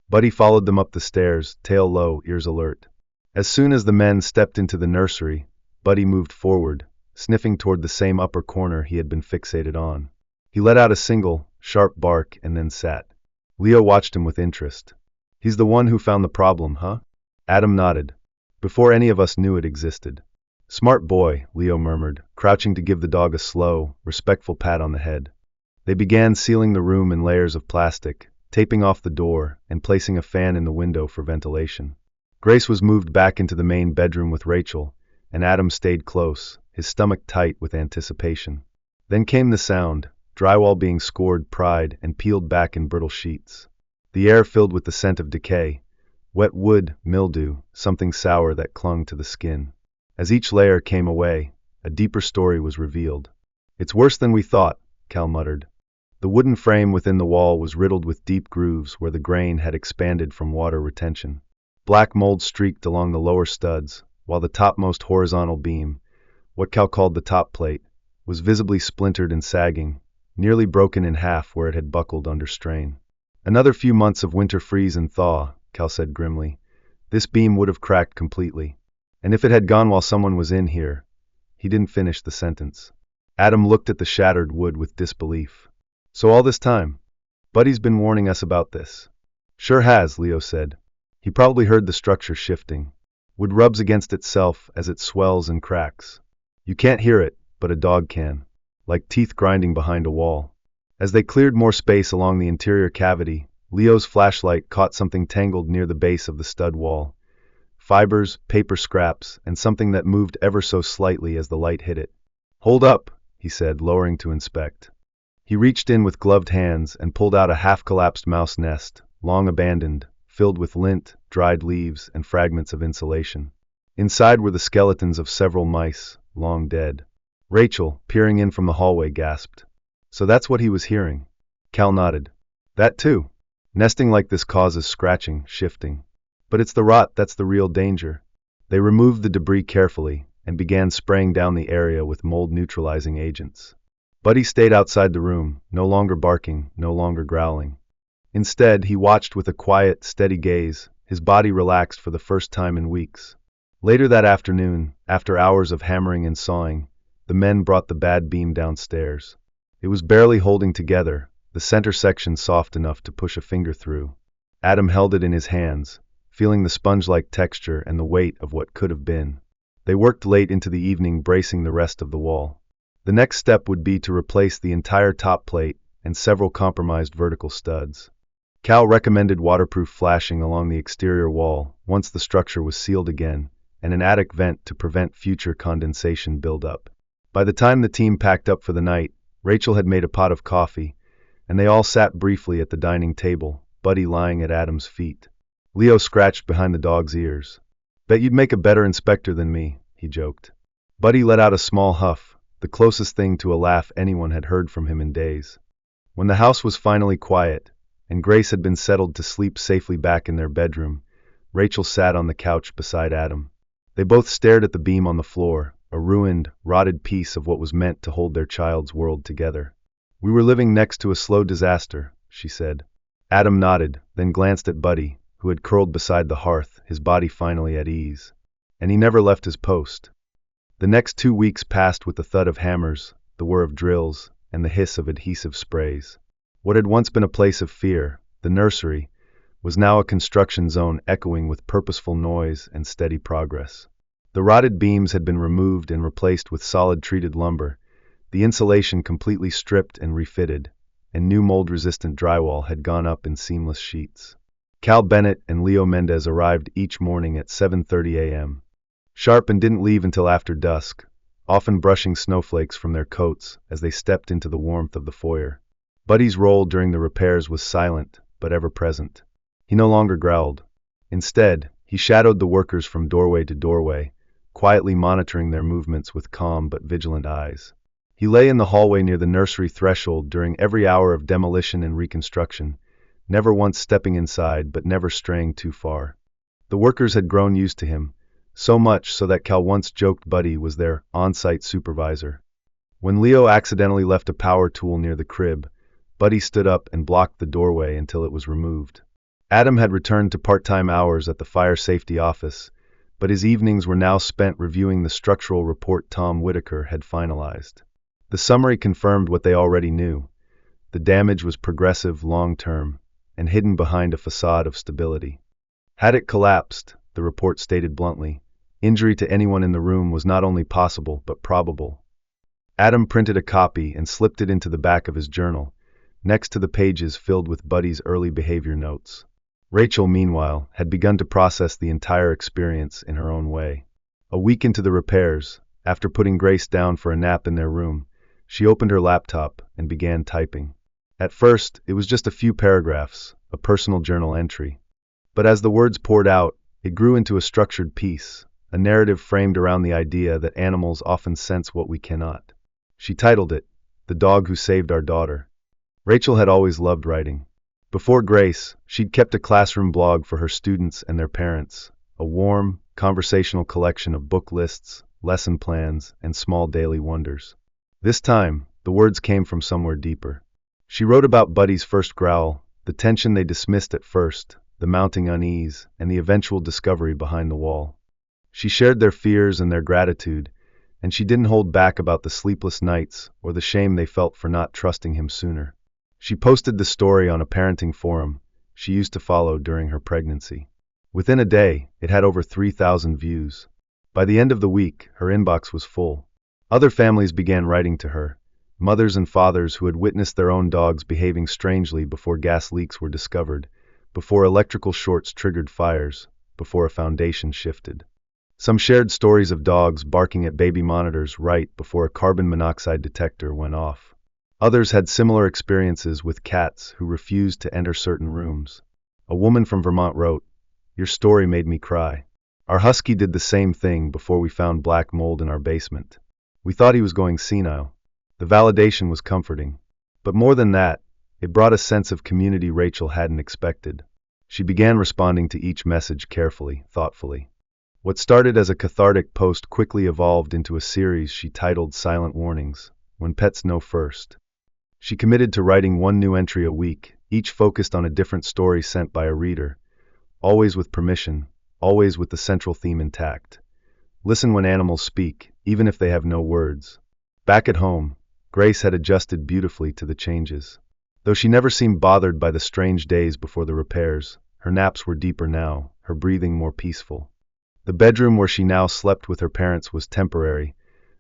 Buddy followed them up the stairs, tail low, ears alert. As soon as the men stepped into the nursery, Buddy moved forward, sniffing toward the same upper corner he had been fixated on. He let out a single, sharp bark and then sat. Leo watched him with interest. "He's the one who found the problem, huh?" Adam nodded. "Before any of us knew it existed." "Smart boy," Leo murmured, crouching to give the dog a slow, respectful pat on the head. They began sealing the room in layers of plastic, taping off the door, and placing a fan in the window for ventilation. Grace was moved back into the main bedroom with Rachel, and Adam stayed close, his stomach tight with anticipation. Then came the sound, drywall being scored, pried, and peeled back in brittle sheets. The air filled with the scent of decay, Wet wood, mildew, something sour that clung to the skin. As each layer came away, a deeper story was revealed. "It's worse than we thought," Cal muttered. The wooden frame within the wall was riddled with deep grooves where the grain had expanded from water retention. Black mold streaked along the lower studs, while the topmost horizontal beam, what Cal called the top plate, was visibly splintered and sagging, nearly broken in half where it had buckled under strain. "Another few months of winter freeze and thaw," Cal said grimly. "This beam would have cracked completely. And if it had gone while someone was in here—" He didn't finish the sentence. Adam looked at the shattered wood with disbelief. "So all this time, Buddy's been warning us about this." "Sure has," Leo said. "He probably heard the structure shifting. Wood rubs against itself as it swells and cracks. You can't hear it, but a dog can. Like teeth grinding behind a wall." As they cleared more space along the interior cavity, Leo's flashlight caught something tangled near the base of the stud wall. Fibers, paper scraps, and something that moved ever so slightly as the light hit it. "Hold up," he said, lowering to inspect. He reached in with gloved hands and pulled out a half-collapsed mouse nest, long abandoned, filled with lint, dried leaves, and fragments of insulation. Inside were the skeletons of several mice, long dead. Rachel, peering in from the hallway, gasped. "So that's what he was hearing." Cal nodded. "That too. Nesting like this causes scratching, shifting. But it's the rot that's the real danger." They removed the debris carefully and began spraying down the area with mold-neutralizing agents. Buddy stayed outside the room, no longer barking, no longer growling. Instead, he watched with a quiet, steady gaze, his body relaxed for the first time in weeks. Later that afternoon, after hours of hammering and sawing, the men brought the bad beam downstairs. It was barely holding together, the center section soft enough to push a finger through. Adam held it in his hands, feeling the sponge-like texture and the weight of what could have been. They worked late into the evening bracing the rest of the wall. The next step would be to replace the entire top plate and several compromised vertical studs. Cal recommended waterproof flashing along the exterior wall once the structure was sealed again, and an attic vent to prevent future condensation buildup. By the time the team packed up for the night, Rachel had made a pot of coffee, and they all sat briefly at the dining table, Buddy lying at Adam's feet. Leo scratched behind the dog's ears. "Bet you'd make a better inspector than me," he joked. Buddy let out a small huff, the closest thing to a laugh anyone had heard from him in days. When the house was finally quiet, and Grace had been settled to sleep safely back in their bedroom, Rachel sat on the couch beside Adam. They both stared at the beam on the floor, a ruined, rotted piece of what was meant to hold their child's world together. "We were living next to a slow disaster," she said. Adam nodded, then glanced at Buddy, who had curled beside the hearth, his body finally at ease. And he never left his post. The next 2 weeks passed with the thud of hammers, the whir of drills, and the hiss of adhesive sprays. What had once been a place of fear, the nursery, was now a construction zone echoing with purposeful noise and steady progress. The rotted beams had been removed and replaced with solid treated lumber, the insulation completely stripped and refitted, and new mold-resistant drywall had gone up in seamless sheets. Cal Bennett and Leo Mendez arrived each morning at 7:30 a.m. sharp and didn't leave until after dusk, often brushing snowflakes from their coats as they stepped into the warmth of the foyer. Buddy's role during the repairs was silent, but ever-present. He no longer growled. Instead, he shadowed the workers from doorway to doorway, quietly monitoring their movements with calm but vigilant eyes. He lay in the hallway near the nursery threshold during every hour of demolition and reconstruction, never once stepping inside but never straying too far. The workers had grown used to him, so much so that Cal once joked Buddy was their on-site supervisor. When Leo accidentally left a power tool near the crib, Buddy stood up and blocked the doorway until it was removed. Adam had returned to part-time hours at the fire safety office, but his evenings were now spent reviewing the structural report Tom Whitaker had finalized. The summary confirmed what they already knew. The damage was progressive, long-term, and hidden behind a facade of stability. Had it collapsed, the report stated bluntly, injury to anyone in the room was not only possible but probable. Adam printed a copy and slipped it into the back of his journal, next to the pages filled with Buddy's early behavior notes. Rachel, meanwhile, had begun to process the entire experience in her own way. A week into the repairs, after putting Grace down for a nap in their room, she opened her laptop and began typing. At first, it was just a few paragraphs, a personal journal entry. But as the words poured out, it grew into a structured piece, a narrative framed around the idea that animals often sense what we cannot. She titled it, The Dog Who Saved Our Daughter. Rachel had always loved writing. Before Grace, she'd kept a classroom blog for her students and their parents, a warm, conversational collection of book lists, lesson plans, and small daily wonders. This time, the words came from somewhere deeper. She wrote about Buddy's first growl, the tension they dismissed at first, the mounting unease, and the eventual discovery behind the wall. She shared their fears and their gratitude, and she didn't hold back about the sleepless nights or the shame they felt for not trusting him sooner. She posted the story on a parenting forum she used to follow during her pregnancy. Within a day, it had over 3,000 views. By the end of the week, her inbox was full. Other families began writing to her, mothers and fathers who had witnessed their own dogs behaving strangely before gas leaks were discovered, before electrical shorts triggered fires, before a foundation shifted. Some shared stories of dogs barking at baby monitors right before a carbon monoxide detector went off. Others had similar experiences with cats who refused to enter certain rooms. A woman from Vermont wrote, "Your story made me cry. Our husky did the same thing before we found black mold in our basement. We thought he was going senile." The validation was comforting. But more than that, it brought a sense of community Rachel hadn't expected. She began responding to each message carefully, thoughtfully. What started as a cathartic post quickly evolved into a series she titled Silent Warnings, When Pets Know First. She committed to writing one new entry a week, each focused on a different story sent by a reader, always with permission, always with the central theme intact. Listen when animals speak, even if they have no words. Back at home, Grace had adjusted beautifully to the changes. Though she never seemed bothered by the strange days before the repairs, her naps were deeper now, her breathing more peaceful. The bedroom where she now slept with her parents was temporary,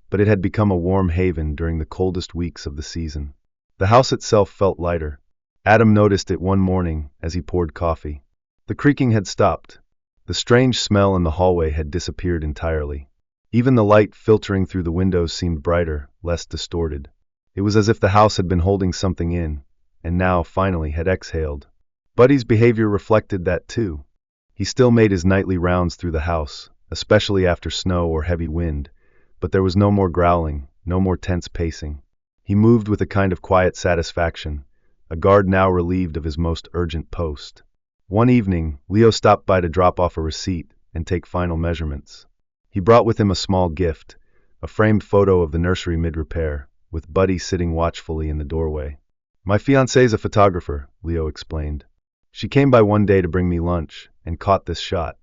but it had become a warm haven during the coldest weeks of the season. The house itself felt lighter. Adam noticed it one morning as he poured coffee. The creaking had stopped. The strange smell in the hallway had disappeared entirely. Even the light filtering through the windows seemed brighter, less distorted. It was as if the house had been holding something in, and now, finally, had exhaled. Buddy's behavior reflected that too. He still made his nightly rounds through the house, especially after snow or heavy wind, but there was no more growling, no more tense pacing. He moved with a kind of quiet satisfaction, a guard now relieved of his most urgent post. One evening, Leo stopped by to drop off a receipt and take final measurements. He brought with him a small gift, a framed photo of the nursery mid-repair, with Buddy sitting watchfully in the doorway. "My fiancée's a photographer," Leo explained. "She came by one day to bring me lunch and caught this shot.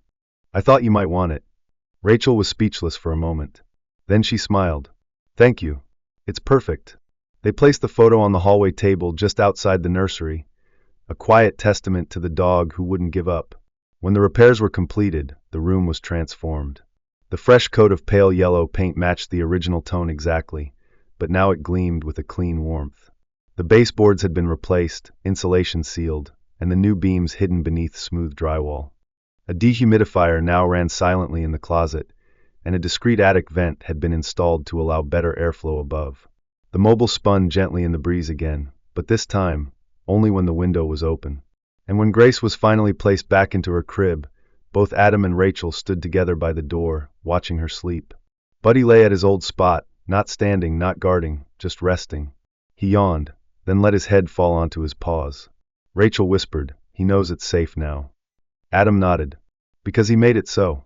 I thought you might want it." Rachel was speechless for a moment. Then she smiled. "Thank you. It's perfect." They placed the photo on the hallway table just outside the nursery, a quiet testament to the dog who wouldn't give up. When the repairs were completed, the room was transformed. The fresh coat of pale yellow paint matched the original tone exactly, but now it gleamed with a clean warmth. The baseboards had been replaced, insulation sealed, and the new beams hidden beneath smooth drywall. A dehumidifier now ran silently in the closet, and a discreet attic vent had been installed to allow better airflow above. The mobile spun gently in the breeze again, but this time, only when the window was open. And when Grace was finally placed back into her crib, both Adam and Rachel stood together by the door, watching her sleep. Buddy lay at his old spot, not standing, not guarding, just resting. He yawned, then let his head fall onto his paws. Rachel whispered, "He knows it's safe now." Adam nodded. "Because he made it so."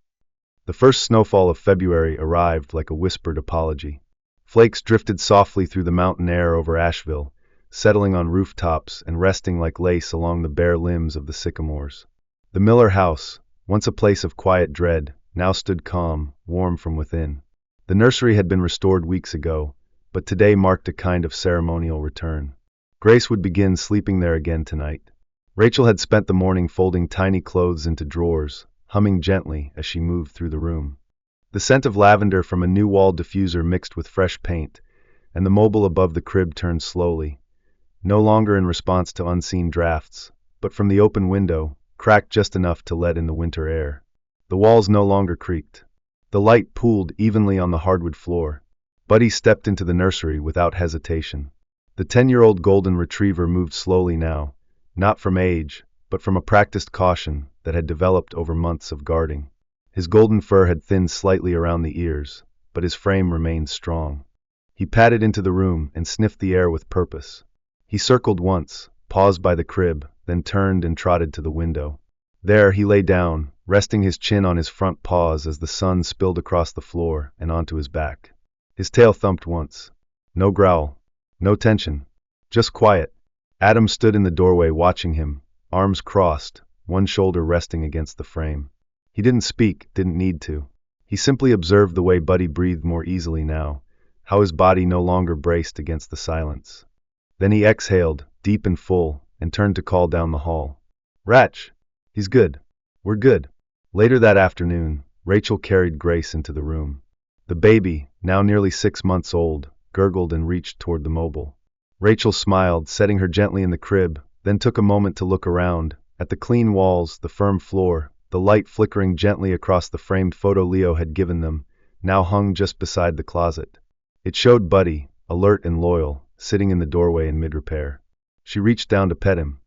The first snowfall of February arrived like a whispered apology. Flakes drifted softly through the mountain air over Asheville, settling on rooftops and resting like lace along the bare limbs of the sycamores. The Miller house, once a place of quiet dread, now stood calm, warm from within. The nursery had been restored weeks ago, but today marked a kind of ceremonial return. Grace would begin sleeping there again tonight. Rachel had spent the morning folding tiny clothes into drawers, humming gently as she moved through the room. The scent of lavender from a new wall diffuser mixed with fresh paint, and the mobile above the crib turned slowly, no longer in response to unseen drafts, but from the open window, cracked just enough to let in the winter air. The walls no longer creaked. The light pooled evenly on the hardwood floor. Buddy stepped into the nursery without hesitation. The 10-year-old golden retriever moved slowly now, not from age, but from a practiced caution that had developed over months of guarding. His golden fur had thinned slightly around the ears, but his frame remained strong. He padded into the room and sniffed the air with purpose. He circled once, paused by the crib, then turned and trotted to the window. There he lay down, resting his chin on his front paws as the sun spilled across the floor and onto his back. His tail thumped once. No growl. No tension. Just quiet. Adam stood in the doorway watching him, arms crossed, one shoulder resting against the frame. He didn't speak, didn't need to. He simply observed the way Buddy breathed more easily now, how his body no longer braced against the silence. Then he exhaled, deep and full, and turned to call down the hall. "Ratch! He's good. We're good." Later that afternoon, Rachel carried Grace into the room. The baby, now nearly 6 months old, gurgled and reached toward the mobile. Rachel smiled, setting her gently in the crib, then took a moment to look around, at the clean walls, the firm floor, the light flickering gently across the framed photo Leo had given them, now hung just beside the closet. It showed Buddy, alert and loyal, sitting in the doorway in mid-repair. She reached down to pet him.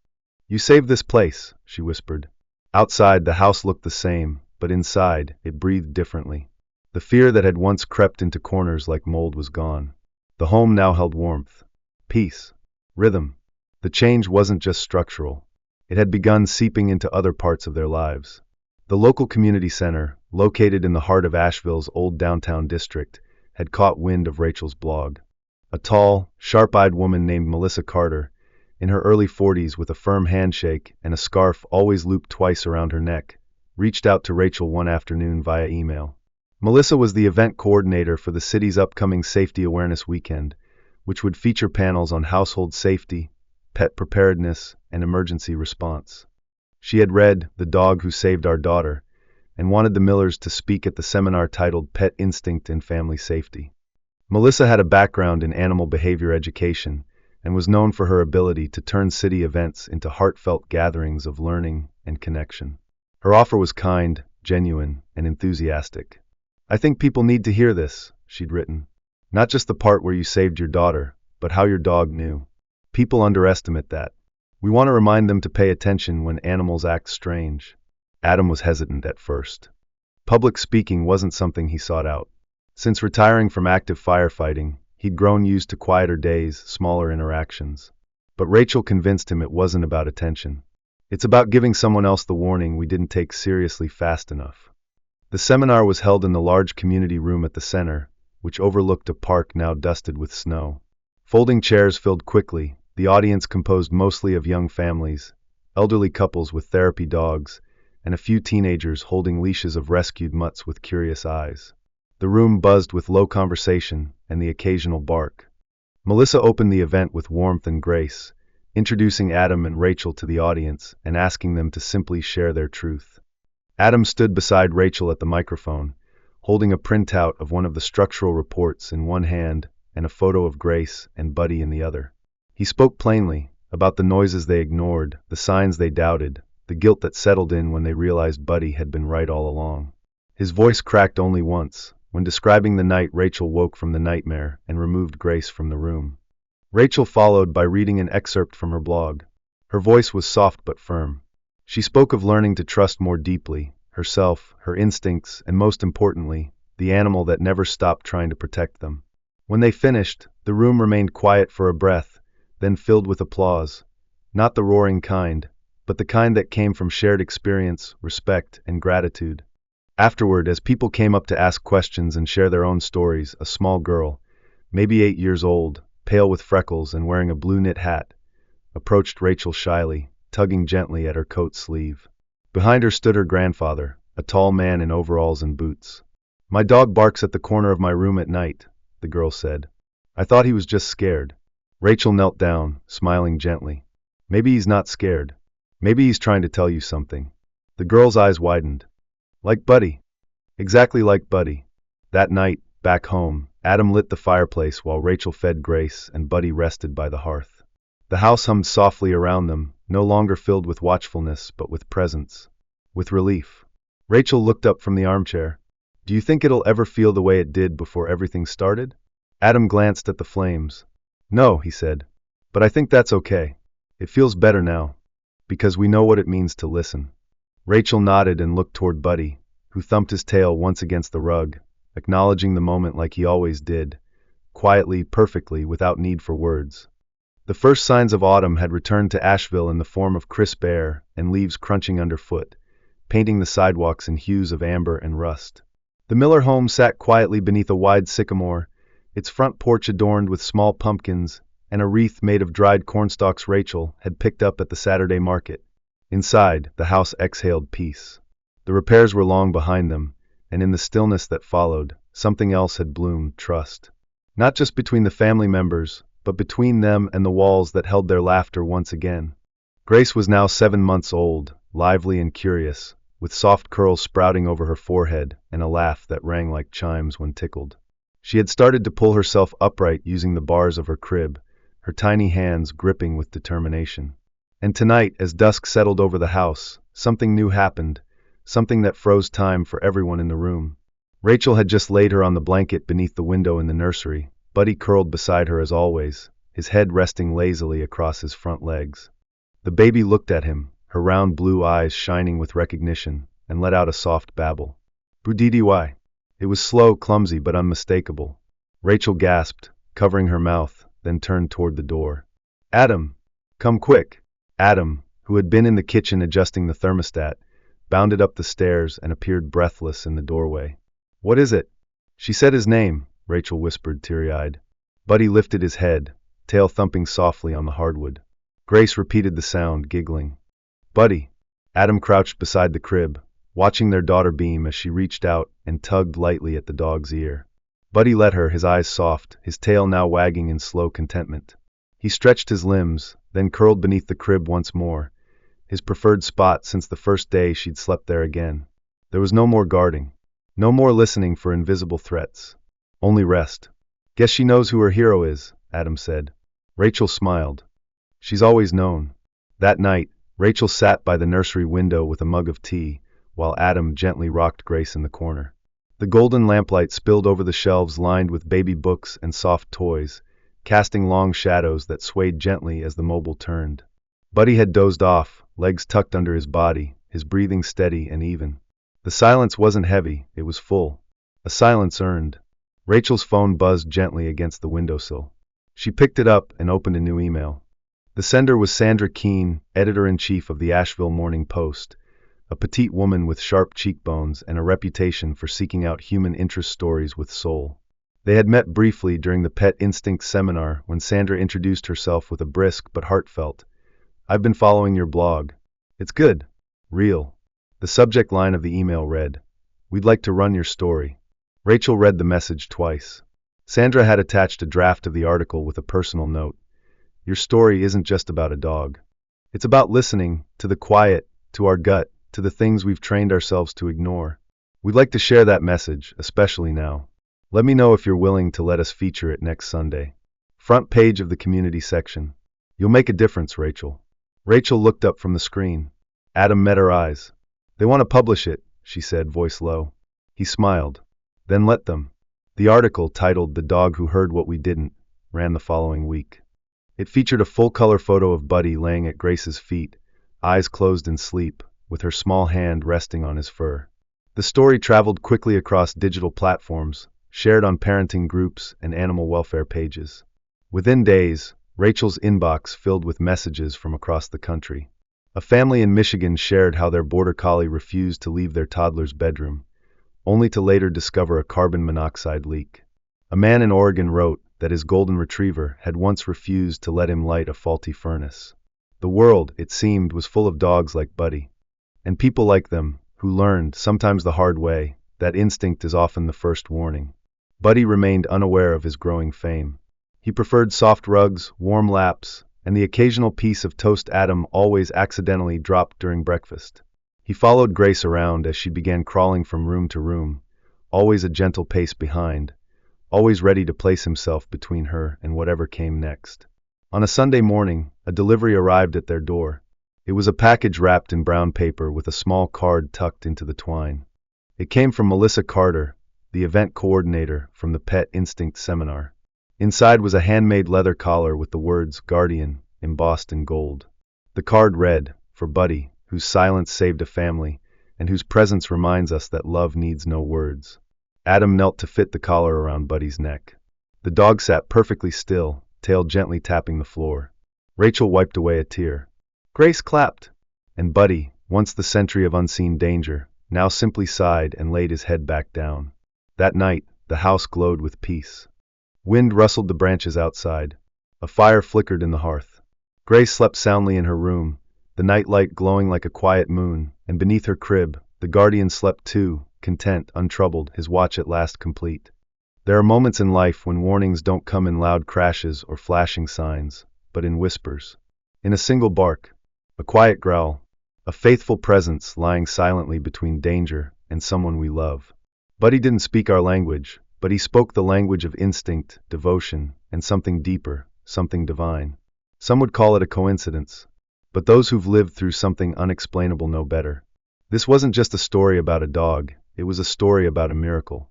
"You saved this place," she whispered. Outside, the house looked the same, but inside, it breathed differently. The fear that had once crept into corners like mold was gone. The home now held warmth, peace, rhythm. The change wasn't just structural. It had begun seeping into other parts of their lives. The local community center, located in the heart of Asheville's old downtown district, had caught wind of Rachel's blog. A tall, sharp-eyed woman named Melissa Carter, in her early 40s with a firm handshake and a scarf always looped twice around her neck, reached out to Rachel one afternoon via email. Melissa was the event coordinator for the city's upcoming Safety Awareness Weekend, which would feature panels on household safety, pet preparedness, and emergency response. She had read The Dog Who Saved Our Daughter and wanted the Millers to speak at the seminar titled Pet Instinct and Family Safety. Melissa had a background in animal behavior education and was known for her ability to turn city events into heartfelt gatherings of learning and connection. Her offer was kind, genuine, and enthusiastic. "I think people need to hear this," she'd written. "Not just the part where you saved your daughter, but how your dog knew. People underestimate that. We want to remind them to pay attention when animals act strange." Adam was hesitant at first. Public speaking wasn't something he sought out. Since retiring from active firefighting, he'd grown used to quieter days, smaller interactions. But Rachel convinced him it wasn't about attention. It's about giving someone else the warning we didn't take seriously fast enough. The seminar was held in the large community room at the center, which overlooked a park now dusted with snow. Folding chairs filled quickly, the audience composed mostly of young families, elderly couples with therapy dogs, and a few teenagers holding leashes of rescued mutts with curious eyes. The room buzzed with low conversation and the occasional bark. Melissa opened the event with warmth and grace, introducing Adam and Rachel to the audience and asking them to simply share their truth. Adam stood beside Rachel at the microphone, holding a printout of one of the structural reports in one hand and a photo of Grace and Buddy in the other. He spoke plainly about the noises they ignored, the signs they doubted, the guilt that settled in when they realized Buddy had been right all along. His voice cracked only once, when describing the night Rachel woke from the nightmare and removed Grace from the room. Rachel followed by reading an excerpt from her blog. Her voice was soft but firm. She spoke of learning to trust more deeply, herself, her instincts, and most importantly, the animal that never stopped trying to protect them. When they finished, the room remained quiet for a breath, then filled with applause. Not the roaring kind, but the kind that came from shared experience, respect, and gratitude. Afterward, as people came up to ask questions and share their own stories, a small girl, maybe 8 years old, pale with freckles and wearing a blue knit hat, approached Rachel shyly, tugging gently at her coat sleeve. Behind her stood her grandfather, a tall man in overalls and boots. "My dog barks at the corner of my room at night," the girl said. "I thought he was just scared." Rachel knelt down, smiling gently. "Maybe he's not scared. Maybe he's trying to tell you something." The girl's eyes widened. "Like Buddy." Exactly like Buddy. That night, back home, Adam lit the fireplace while Rachel fed Grace and Buddy rested by the hearth. The house hummed softly around them, no longer filled with watchfulness but with presence, with relief. Rachel looked up from the armchair. "Do you think it'll ever feel the way it did before everything started?" Adam glanced at the flames. "No," he said. "But I think that's okay. It feels better now." Because we know what it means to listen. Rachel nodded and looked toward Buddy, who thumped his tail once against the rug, acknowledging the moment like he always did, quietly, perfectly, without need for words. The first signs of autumn had returned to Asheville in the form of crisp air and leaves crunching underfoot, painting the sidewalks in hues of amber and rust. The Miller home sat quietly beneath a wide sycamore, its front porch adorned with small pumpkins and a wreath made of dried cornstalks Rachel had picked up at the Saturday market. Inside, the house exhaled peace. The repairs were long behind them, and in the stillness that followed, something else had bloomed: trust. Not just between the family members, but between them and the walls that held their laughter once again. Grace was now 7 months old, lively and curious, with soft curls sprouting over her forehead and a laugh that rang like chimes when tickled. She had started to pull herself upright using the bars of her crib, her tiny hands gripping with determination. And tonight, as dusk settled over the house, something new happened, something that froze time for everyone in the room. Rachel had just laid her on the blanket beneath the window in the nursery, Buddy curled beside her as always, his head resting lazily across his front legs. The baby looked at him, her round blue eyes shining with recognition, and let out a soft babble. "Boo-dee-dee-why." It was slow, clumsy, but unmistakable. Rachel gasped, covering her mouth, then turned toward the door. "Adam! Come quick!" Adam, who had been in the kitchen adjusting the thermostat, bounded up the stairs and appeared breathless in the doorway. "What is it?" "She said his name," Rachel whispered, teary-eyed. Buddy lifted his head, tail thumping softly on the hardwood. Grace repeated the sound, giggling. "Buddy." Adam crouched beside the crib, watching their daughter beam as she reached out and tugged lightly at the dog's ear. Buddy let her, his eyes soft, his tail now wagging in slow contentment. He stretched his limbs, then curled beneath the crib once more, his preferred spot since the first day she'd slept there again. There was no more guarding, no more listening for invisible threats. Only rest. "Guess she knows who her hero is," Adam said. Rachel smiled. "She's always known." That night, Rachel sat by the nursery window with a mug of tea, while Adam gently rocked Grace in the corner. The golden lamplight spilled over the shelves lined with baby books and soft toys, casting long shadows that swayed gently as the mobile turned. Buddy had dozed off, legs tucked under his body, his breathing steady and even. The silence wasn't heavy, it was full. A silence earned. Rachel's phone buzzed gently against the windowsill. She picked it up and opened a new email. The sender was Sandra Keene, editor-in-chief of the Asheville Morning Post, a petite woman with sharp cheekbones and a reputation for seeking out human interest stories with soul. They had met briefly during the Pet Instinct seminar when Sandra introduced herself with a brisk but heartfelt, "I've been following your blog. It's good. Real." The subject line of the email read, "We'd like to run your story." Rachel read the message twice. Sandra had attached a draft of the article with a personal note. "Your story isn't just about a dog. It's about listening, to the quiet, to our gut, to the things we've trained ourselves to ignore. We'd like to share that message, especially now. Let me know if you're willing to let us feature it next Sunday. Front page of the community section. You'll make a difference, Rachel." Rachel looked up from the screen. Adam met her eyes. "They want to publish it," she said, voice low. He smiled. "Then let them." The article, titled "The Dog Who Heard What We Didn't," ran the following week. It featured a full-color photo of Buddy laying at Grace's feet, eyes closed in sleep, with her small hand resting on his fur. The story traveled quickly across digital platforms, shared on parenting groups and animal welfare pages. Within days, Rachel's inbox filled with messages from across the country. A family in Michigan shared how their border collie refused to leave their toddler's bedroom, only to later discover a carbon monoxide leak. A man in Oregon wrote that his golden retriever had once refused to let him light a faulty furnace. The world, it seemed, was full of dogs like Buddy. And people like them, who learned, sometimes the hard way, that instinct is often the first warning. Buddy remained unaware of his growing fame. He preferred soft rugs, warm laps, and the occasional piece of toast Adam always accidentally dropped during breakfast. He followed Grace around as she began crawling from room to room, always a gentle pace behind, always ready to place himself between her and whatever came next. On a Sunday morning, a delivery arrived at their door. It was a package wrapped in brown paper with a small card tucked into the twine. It came from Melissa Carter, the event coordinator from the Pet Instinct seminar. Inside was a handmade leather collar with the words "Guardian" embossed in gold. The card read, for Buddy, whose silence saved a family, and whose presence reminds us that love needs no words. Adam knelt to fit the collar around Buddy's neck. The dog sat perfectly still, tail gently tapping the floor. Rachel wiped away a tear. Grace clapped, and Buddy, once the sentry of unseen danger, now simply sighed and laid his head back down. That night, the house glowed with peace. Wind rustled the branches outside. A fire flickered in the hearth. Grace slept soundly in her room, the night light glowing like a quiet moon, and beneath her crib, the guardian slept too, content, untroubled, his watch at last complete. There are moments in life when warnings don't come in loud crashes or flashing signs, but in whispers. In a single bark, a quiet growl, a faithful presence lying silently between danger and someone we love. Buddy didn't speak our language, but he spoke the language of instinct, devotion, and something deeper, something divine. Some would call it a coincidence, but those who've lived through something unexplainable know better. This wasn't just a story about a dog, it was a story about a miracle.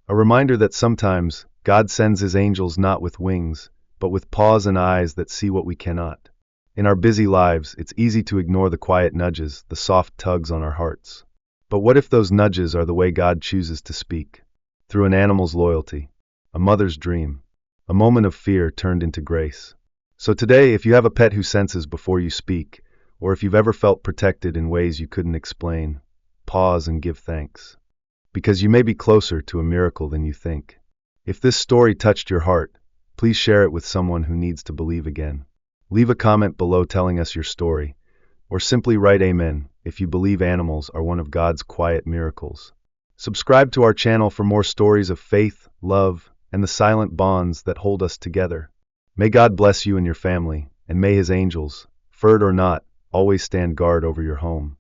A reminder that sometimes God sends his angels not with wings, but with paws and eyes that see what we cannot. In our busy lives, it's easy to ignore the quiet nudges, the soft tugs on our hearts. But what if those nudges are the way God chooses to speak? Through an animal's loyalty, a mother's dream, a moment of fear turned into grace. So today, if you have a pet who senses before you speak, or if you've ever felt protected in ways you couldn't explain, pause and give thanks. Because you may be closer to a miracle than you think. If this story touched your heart, please share it with someone who needs to believe again. Leave a comment below telling us your story, or simply write Amen if you believe animals are one of God's quiet miracles. Subscribe to our channel for more stories of faith, love, and the silent bonds that hold us together. May God bless you and your family, and may his angels, furred or not, always stand guard over your home.